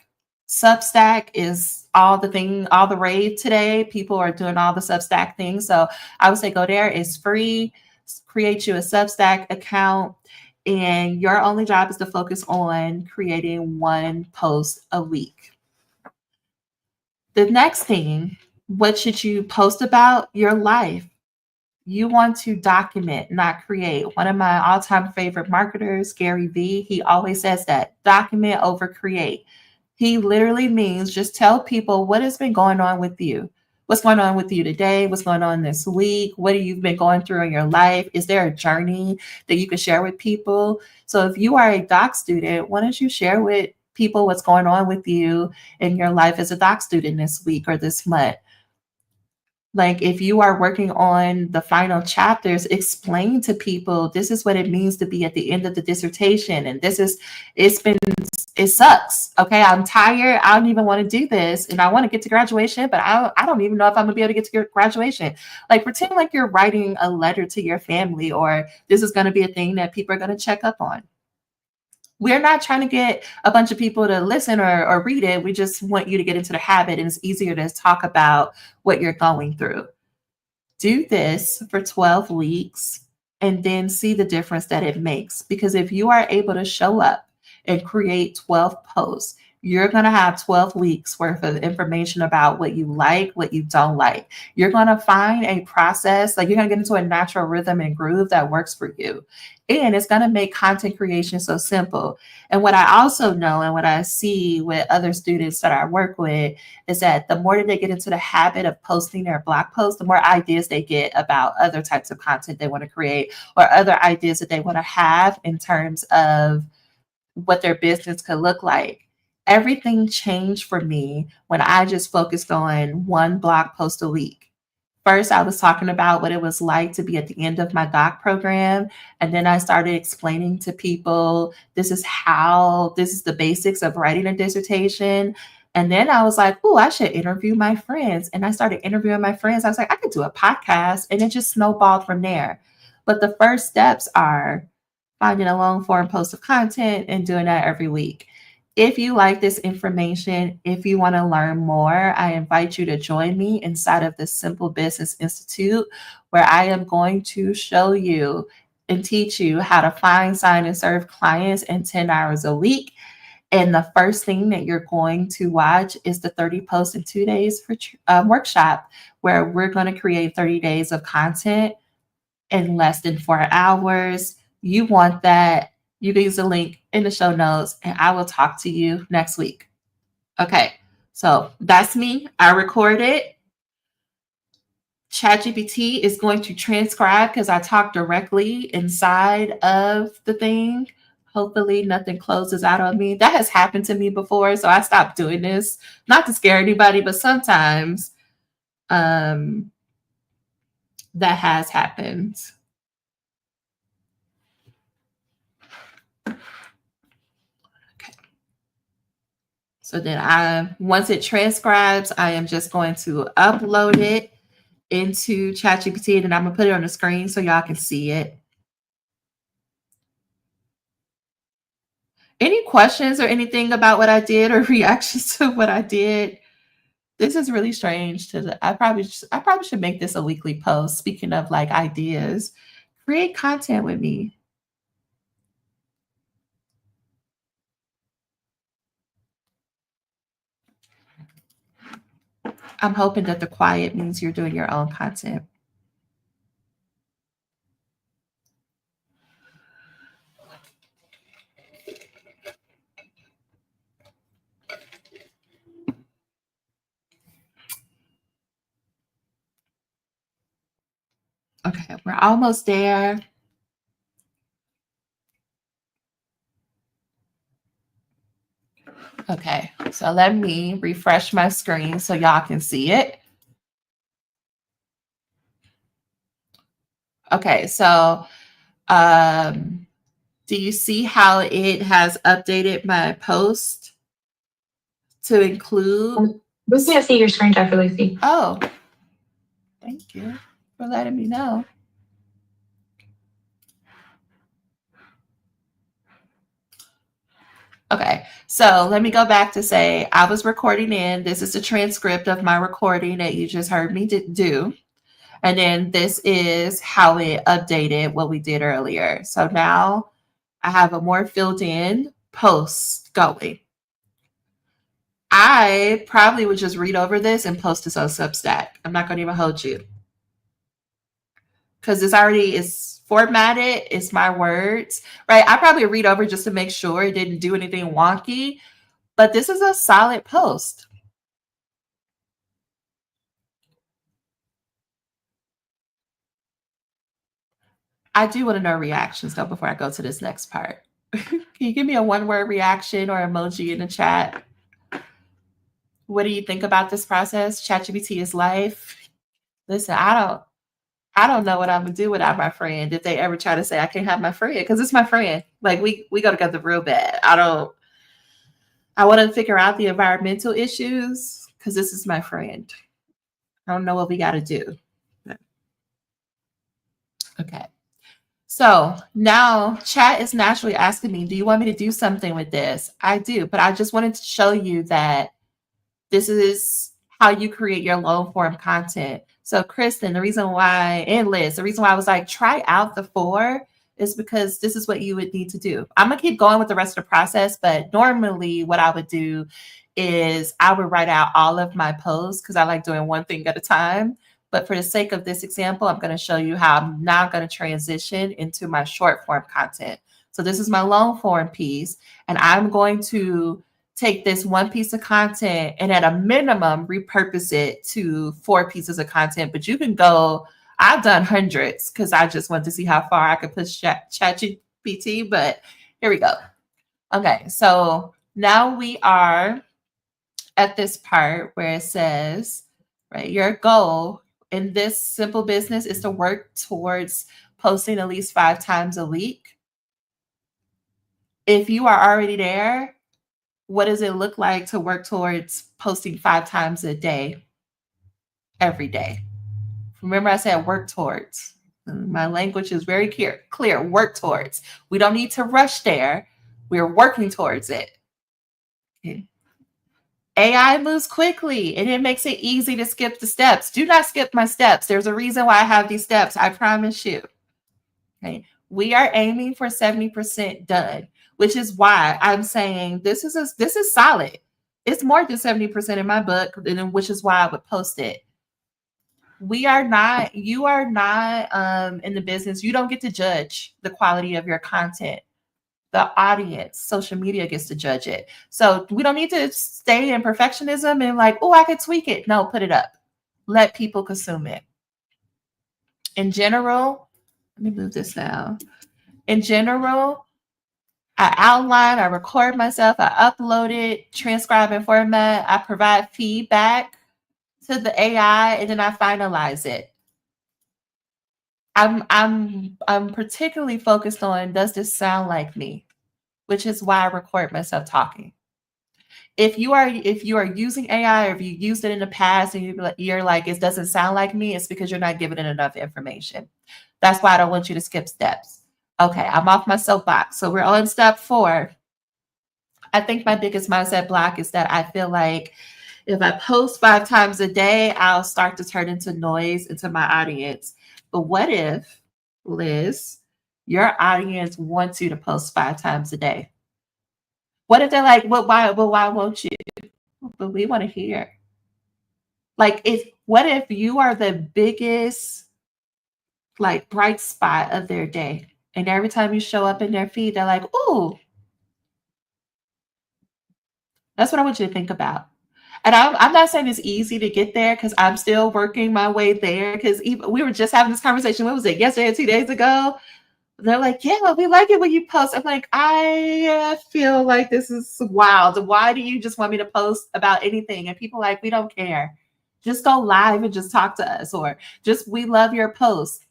Substack is all the rave today. People are doing all the Substack things. So I would say go there. It's free. Create you a Substack account and your only job is to focus on creating one post a week. The next thing, what should you post about? Your life. You want to document, not create. One of my all-time favorite marketers, Gary Vee, he always says that document over create. He literally means just tell people what has been going on with you. What's going on with you today? What's going on this week? What have you been going through in your life? Is there a journey that you can share with people? So if you are a doc student, why don't you share with people what's going on with you in your life as a doc student this week or this month? Like if you are working on the final chapters, explain to people this is what it means to be at the end of the dissertation. And it sucks. Okay. I'm tired. I don't even want to do this. And I want to get to graduation, but I don't even know if I'm gonna be able to get to your graduation. Like pretend like you're writing a letter to your family, or this is going to be a thing that people are going to check up on. We're not trying to get a bunch of people to listen or read it. We just want you to get into the habit, and it's easier to talk about what you're going through. Do this for 12 weeks and then see the difference that it makes. Because if you are able to show up and create 12 posts, you're going to have 12 weeks worth of information about what you like, what you don't like. You're going to find a process, like you're going to get into a natural rhythm and groove that works for you. And it's going to make content creation so simple. And what I also know and what I see with other students that I work with is that the more that they get into the habit of posting their blog posts, the more ideas they get about other types of content they want to create or other ideas that they want to have in terms of what their business could look like. Everything changed for me when I just focused on one blog post a week. First, I was talking about what it was like to be at the end of my doc program. And then I started explaining to people, this is the basics of writing a dissertation. And then I was like, oh, I should interview my friends. And I started interviewing my friends. I was like, I could do a podcast. And it just snowballed from there. But the first steps are finding a long form post of content and doing that every week. If you like this information, if you want to learn more, I invite you to join me inside of the Simple Business Institute, where I am going to show you and teach you how to find, sign, and serve clients in 10 hours a week. And the first thing that you're going to watch is the 30 posts in 2 days for workshop, where we're going to create 30 days of content in less than 4 hours. You want that? You can use the link in the show notes, and I will talk to you next week. Okay, so that's me. I recorded. ChatGPT is going to transcribe because I talk directly inside of the thing. Hopefully nothing closes out on me. That has happened to me before, so I stopped doing this. Not to scare anybody, but sometimes that has happened. So then once it transcribes, I am just going to upload it into ChatGPT, and I'm gonna put it on the screen so y'all can see it. Any questions or anything about what I did or reactions to what I did? This is really strange. I probably should make this a weekly post. Speaking of like ideas, create content with me. I'm hoping that the quiet means you're doing your own content. Okay, we're almost there. Okay, so let me refresh my screen so y'all can see it. Okay, so do you see how it has updated my post to include? We can't see your screen, Dr. Lacy. Oh, thank you for letting me know. Okay, so let me go back to say I was recording in. This is the transcript of my recording that you just heard me do. And then this is how it updated what we did earlier. So now I have a more filled in post going. I probably would just read over this and post this on Substack. I'm not going to even hold you. Because this already is formatted. It's my words, right? I probably read over just to make sure it didn't do anything wonky. But this is a solid post. I do want to know reactions though before I go to this next part. Can you give me a one-word reaction or emoji in the chat? What do you think about this process? ChatGPT is life. Listen, I don't know what I'm gonna do without my friend if they ever try to say I can't have my friend, because it's my friend. Like we go together real bad. I want to figure out the environmental issues because this is my friend. I don't know what we got to do. Okay. So now chat is naturally asking me, do you want me to do something with this? I do, but I just wanted to show you that this is how you create your long form content. So Kristen, the reason why, and Liz, the reason why I was like, try out the 4 is because this is what you would need to do. I'm gonna keep going with the rest of the process, but normally what I would do is I would write out all of my posts because I like doing one thing at a time. But for the sake of this example, I'm going to show you how I'm now going to transition into my short form content. So this is my long form piece, and I'm going to take this one piece of content and at a minimum repurpose it to 4 pieces of content. But you can go, I've done hundreds because I just want to see how far I could push ChatGPT, but here we go. Okay, so now we are at this part where it says, right, your goal in this simple business is to work towards posting at least 5 times a week. If you are already there, what does it look like to work towards posting 5 times a day, every day? Remember I said work towards. My language is very clear, work towards. We don't need to rush there. We're working towards it. Okay. AI moves quickly and it makes it easy to skip the steps. Do not skip my steps. There's a reason why I have these steps. I promise you. Okay. We are aiming for 70% done, which is why I'm saying this is solid. It's more than 70% in my book, and which is why I would post it. You are not in the business. You don't get to judge the quality of your content. The audience, social media gets to judge it. So we don't need to stay in perfectionism and like, oh, I could tweak it. No, put it up. Let people consume it. In general, let me move this down. In general, I outline, I record myself, I upload it, transcribe and format, I provide feedback to the AI, and then I finalize it. I'm particularly focused on, does this sound like me? Which is why I record myself talking. If you are using AI, or if you used it in the past and you're like, it doesn't sound like me, it's because you're not giving it enough information. That's why I don't want you to skip steps. Okay, I'm off my soapbox. So we're on step 4. I think my biggest mindset block is that I feel like if I post 5 times a day, I'll start to turn into noise into my audience. But what if, Liz, your audience wants you to post 5 times a day? What if they're like, why won't you? But we want to hear. Like, what if you are the biggest, like, bright spot of their day? And every time you show up in their feed, they're like, ooh. That's what I want you to think about. And I'm not saying it's easy to get there because I'm still working my way there. Because we were just having this conversation. What was it, yesterday or 2 days ago? They're like, yeah, we like it when you post. I'm like, I feel like this is wild. Why do you just want me to post about anything? And people are like, we don't care. Just go live and just talk to us, or just, we love your post.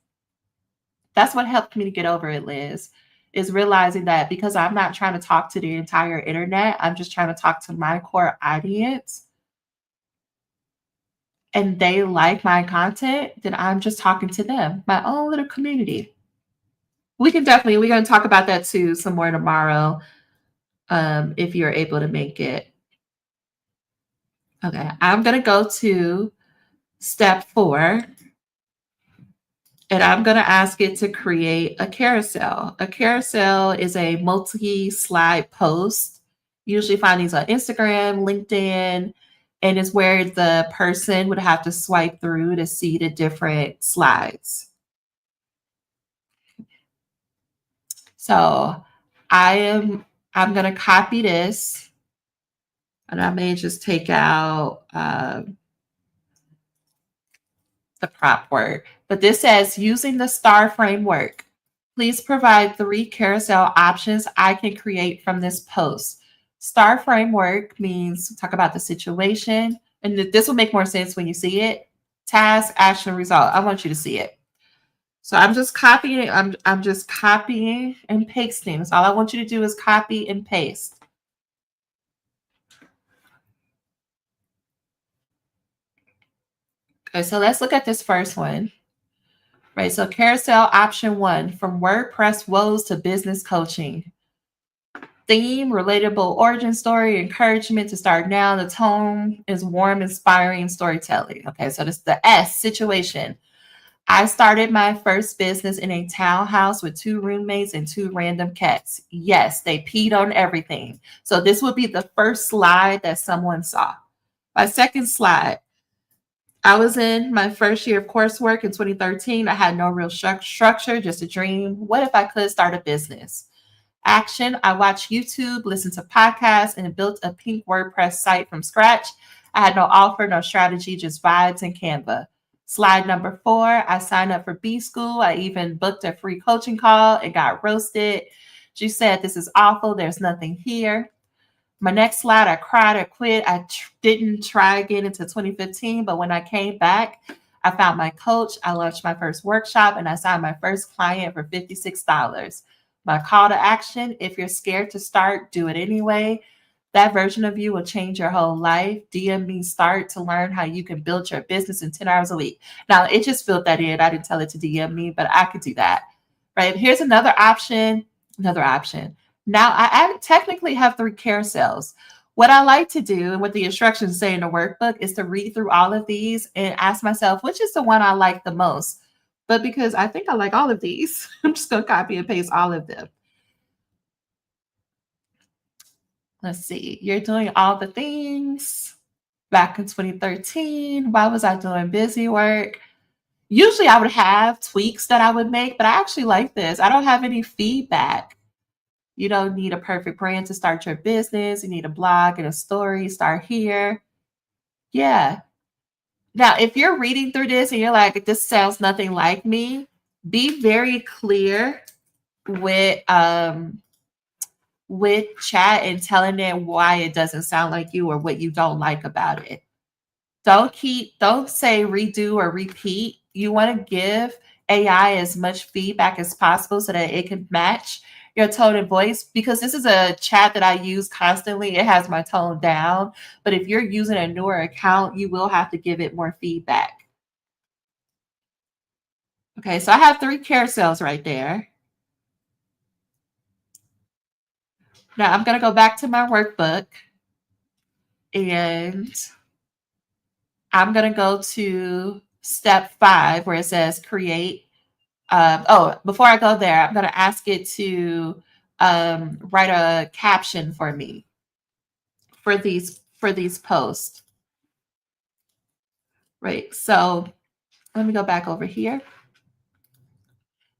That's what helped me to get over it, Liz, is realizing that because I'm not trying to talk to the entire internet, I'm just trying to talk to my core audience, and they like my content, then I'm just talking to them, my own little community. We're going to talk about that too some more tomorrow, if you're able to make it. Okay, I'm going to go to step 4. And I'm going to ask it to create a carousel. A carousel is a multi-slide post. Usually find these on Instagram, LinkedIn, and it's where the person would have to swipe through to see the different slides. So I'm going to copy this, and I may just take out the prop word. But this says, using the STAR framework, please provide 3 carousel options I can create from this post. STAR framework means talk about the situation, and this will make more sense when you see it. Task, action, result. I want you to see it. So I'm just copying. I'm just copying and pasting. So all I want you to do is copy and paste. Okay, so let's look at this first one. Right, so carousel option 1, from WordPress woes to business coaching. Theme, relatable origin story, encouragement to start now. The tone is warm, inspiring storytelling. Okay, so this is the S, situation. I started my first business in a townhouse with 2 roommates and 2 random cats. Yes, they peed on everything. So this would be the first slide that someone saw. My second slide, I was in my first year of coursework in 2013. I had no real structure, just a dream. What if I could start a business? Action, I watched YouTube, listened to podcasts, and built a pink WordPress site from scratch. I had no offer, no strategy, just vibes and Canva. Slide number 4, I signed up for B School. I even booked a free coaching call and got roasted. She said, this is awful. There's nothing here. My next slide, I cried, I quit. I didn't try again until 2015, but when I came back, I found my coach. I launched my first workshop and I signed my first client for $56. My call to action, if you're scared to start, do it anyway. That version of you will change your whole life. DM me start to learn how you can build your business in 10 hours a week. Now, it just filled that in. I didn't tell it to DM me, but I could do that. Right? Here's another option. Now, I technically have 3 carousels. What I like to do, and what the instructions say in the workbook, is to read through all of these and ask myself, which is the one I like the most? But because I think I like all of these, I'm just going to copy and paste all of them. Let's see. You're doing all the things back in 2013. Why was I doing busy work? Usually I would have tweaks that I would make, but I actually like this. I don't have any feedback. You don't need a perfect brand to start your business. You need a blog and a story. Start here. Yeah. Now, if you're reading through this and you're like, this sounds nothing like me, be very clear with chat and telling it why it doesn't sound like you or what you don't like about it. Don't say redo or repeat. You want to give AI as much feedback as possible so that it can match your tone and voice, because this is a chat that I use constantly. It has my tone down, but if you're using a newer account, you will have to give it more feedback. Okay, so I have 3 carousels right there. Now I'm going to go back to my workbook and I'm going to go to step 5 where it says create. Before I go there, I'm going to ask it to write a caption for me for these posts. Right. So let me go back over here.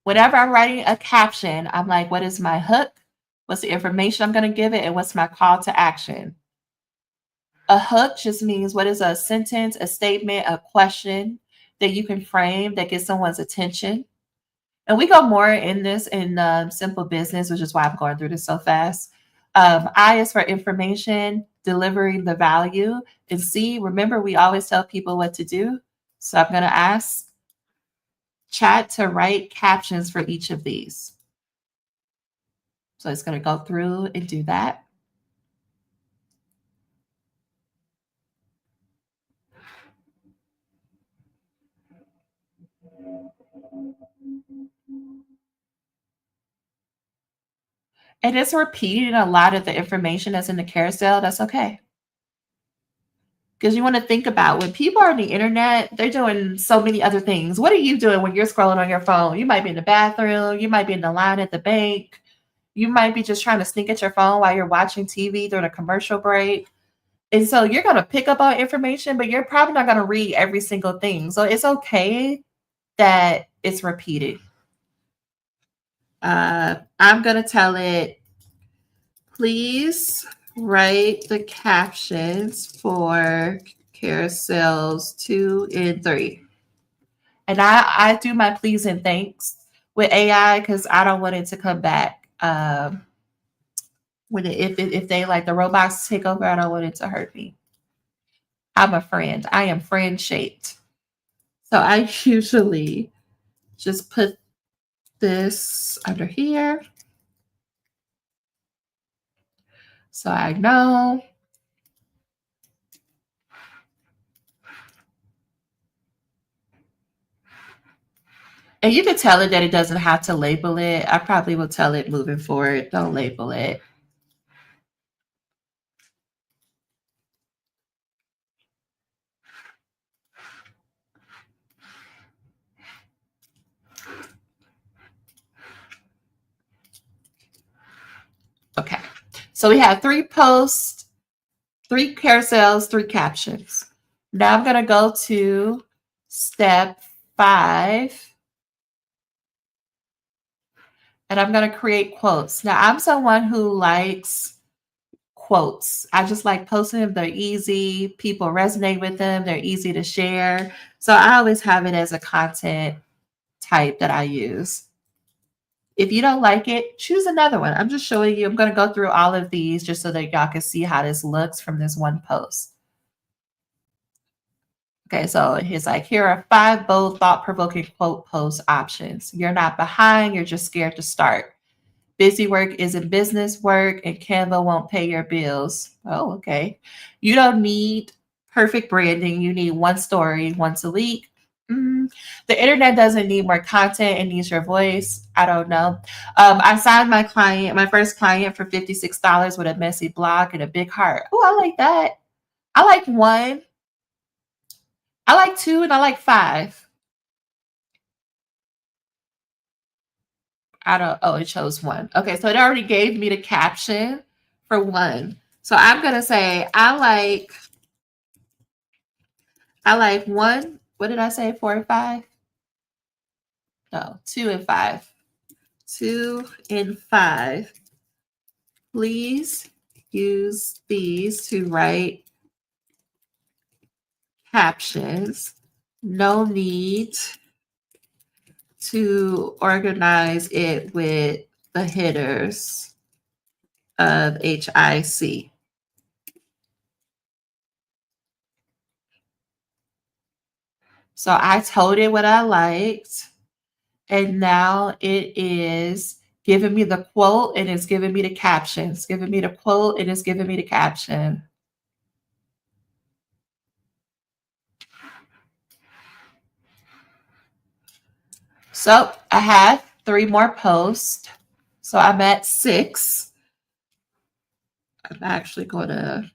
Whenever I'm writing a caption, I'm like, what is my hook? What's the information I'm going to give it? And what's my call to action? A hook just means what is a sentence, a statement, a question that you can frame that gets someone's attention. And we go more in this in simple business, which is why I'm going through this so fast. I is for information, delivering the value. And C, remember, we always tell people what to do. So I'm going to ask chat to write captions for each of these. So it's going to go through and do that. And it's repeating a lot of the information that's in the carousel. That's okay. Because you want to think about when people are on the internet, they're doing so many other things. What are you doing when you're scrolling on your phone? You might be in the bathroom. You might be in the line at the bank. You might be just trying to sneak at your phone while you're watching TV during a commercial break. And so you're going to pick up on information, but you're probably not going to read every single thing. So it's okay that it's repeated. I'm going to tell it, please write the captions for carousels 2 and 3. And I do my please and thanks with AI because I don't want it to come back. If they like the robots take over, I don't want it to hurt me. I'm a friend. I am friend shaped. So I usually just put this under here. So I know. And you can tell it that it doesn't have to label it. I probably will tell it moving forward, don't label it. Okay. So we have 3 posts, 3 carousels, 3 captions. Now I'm going to go to step 5. And I'm going to create quotes. Now, I'm someone who likes quotes. I just like posting them. They're easy. People resonate with them. They're easy to share. So I always have it as a content type that I use. If you don't like it, choose another one. I'm just showing you. I'm going to go through all of these just so that y'all can see how this looks from this one post. Okay, so he's like, here are 5 bold, thought-provoking quote post options. You're not behind. You're just scared to start. Busy work isn't business work, and Canva won't pay your bills. Oh, okay. You don't need perfect branding. You need one story once a week. The internet doesn't need more content. It needs your voice. I don't know. I signed my first client for $56 with a messy blog and a big heart. Oh, I like that. I like 1. I like 2, and I like 5. It chose 1. Okay, so it already gave me the caption for 1. So I'm going to say, I like 1. What did I say? 4 and 5? No, 2 and 5. 2 and 5. Please use these to write captions. No need to organize it with the headers of HIC. So I told it what I liked, and now it is giving me the quote and it's giving me the caption. It's giving me the quote and it's giving me the caption. So I have 3 more posts. So I'm at 6. I'm actually going to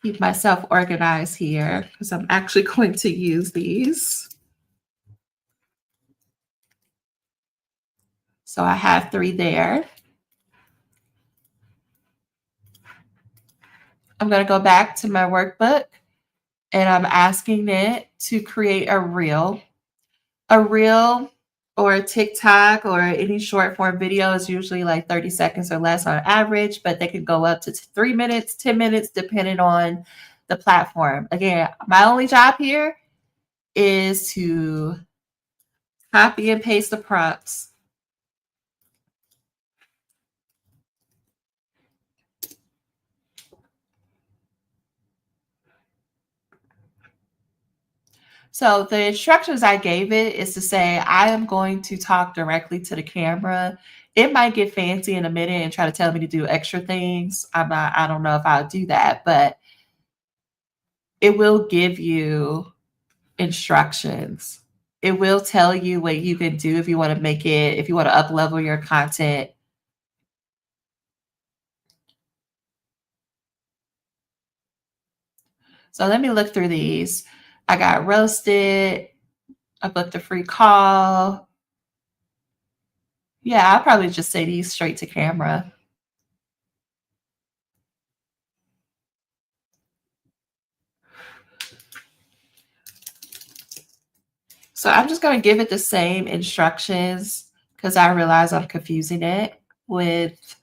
keep myself organized here because I'm actually going to use these. So I have 3 there. I'm going to go back to my workbook and I'm asking it to create a reel. A reel or a TikTok or any short form video is usually like 30 seconds or less on average, but they can go up to 3 minutes, 10 minutes, depending on the platform. Again, my only job here is to copy and paste the prompts. So the instructions I gave it is to say, I am going to talk directly to the camera. It might get fancy in a minute and try to tell me to do extra things. I don't know if I'll do that, but it will give you instructions. It will tell you what you can do if you want to make it, if you want to up level your content. So let me look through these. I got roasted. I booked a free call. Yeah, I'll probably just say these straight to camera. So I'm just going to give it the same instructions because I realize I'm confusing it with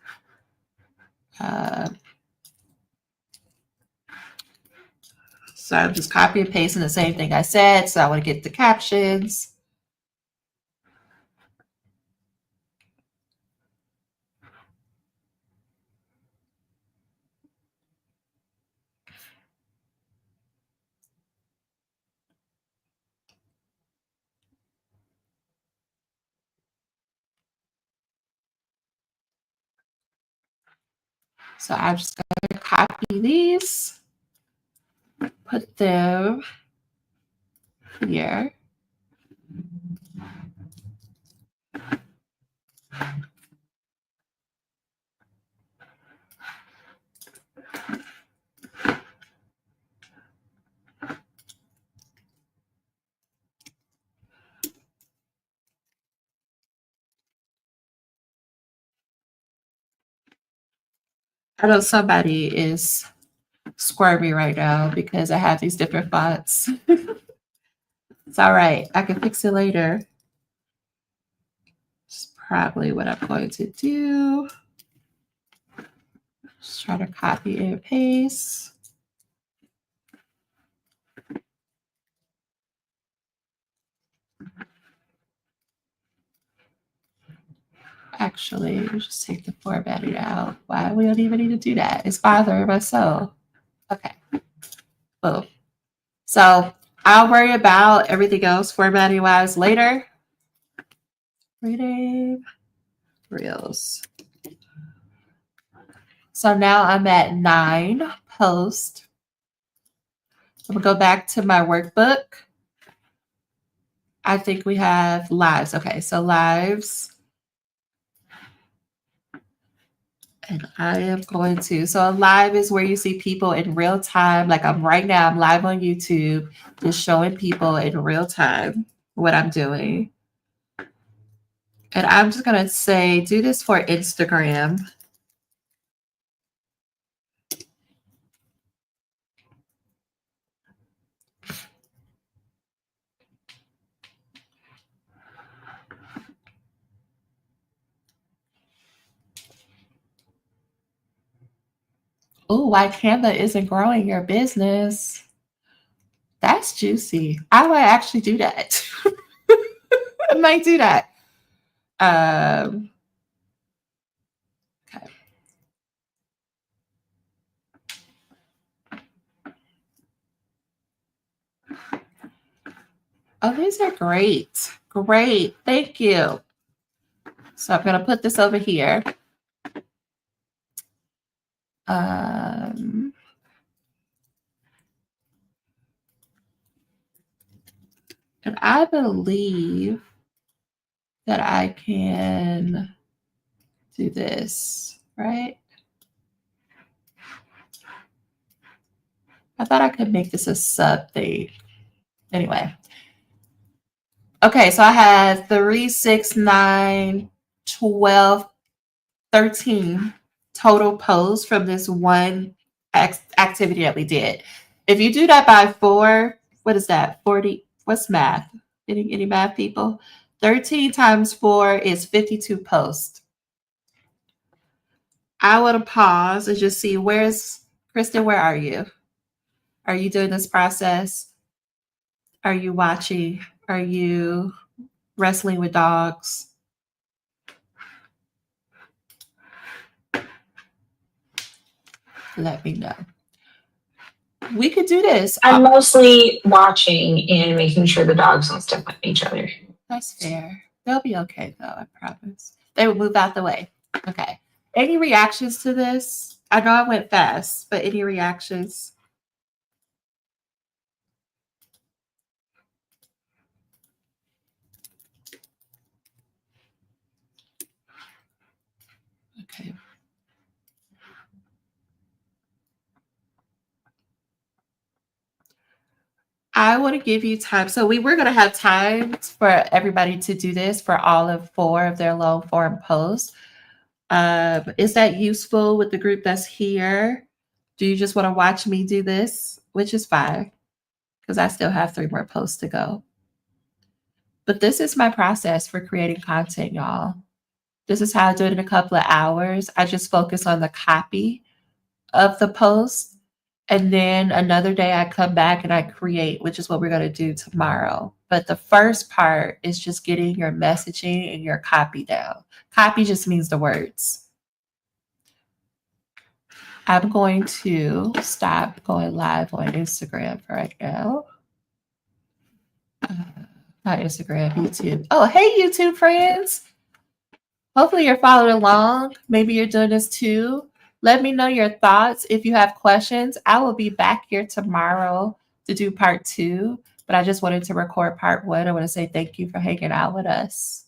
so I'm just copy and pasting the same thing I said. So I want to get the captions. So I'm just going to copy these, put them here. I know somebody is squirmy right now because I have these different fonts. It's all right. I can fix it later. It's probably what I'm going to do. Just try to copy and paste. Actually, let's just take the formatting out. Why we don't even need to do that? It's bothering my soul. Okay. Boom. So I'll worry about everything else formatting wise later. Reading reels. So now I'm at 9 posts. I'm gonna go back to my workbook. I think we have lives. Okay, so lives. And I am going to. So a live is where you see people in real time. Like I'm right now, I'm live on YouTube, just showing people in real time what I'm doing. And I'm just gonna say, do this for Instagram. Oh, why Canva isn't growing your business? That's juicy. I might actually do that. I might do that. Okay. Oh, these are great. Great. Thank you. So I'm going to put this over here. And I believe that I can do this, right? I thought I could make this a sub thing. Anyway. Okay, so I have 3, 6, 9, 12, 13 total posts from this one activity that we did. If you do that by 4, what is that? 40. What's math? Any math people? 13 times 4 is 52 posts. I want to pause and just see where's Kristen, where are you? Are you doing this process? Are you watching? Are you wrestling with dogs? Let me know. We could do this. I'm mostly watching and making sure the dogs don't step on each other. That's fair. They'll be okay, though, I promise. They will move out the way. Okay. Any reactions to this? I know I went fast, but any reactions? Okay. I want to give you time. So we were going to have time for everybody to do this for all of 4 of their long form posts. Is that useful with the group that's here? Do you just want to watch me do this? Which is fine, because I still have 3 more posts to go. But this is my process for creating content, y'all. This is how I do it in a couple of hours. I just focus on the copy of the post. And then another day I come back and I create, which is what we're going to do tomorrow. But the first part is just getting your messaging and your copy down. Copy just means the words. I'm going to stop going live on Instagram for right now. Not Instagram, YouTube. Oh, hey, YouTube friends. Hopefully you're following along. Maybe you're doing this too. Let me know your thoughts. If you have questions, I will be back here tomorrow to do part 2. But I just wanted to record part 1. I want to say thank you for hanging out with us.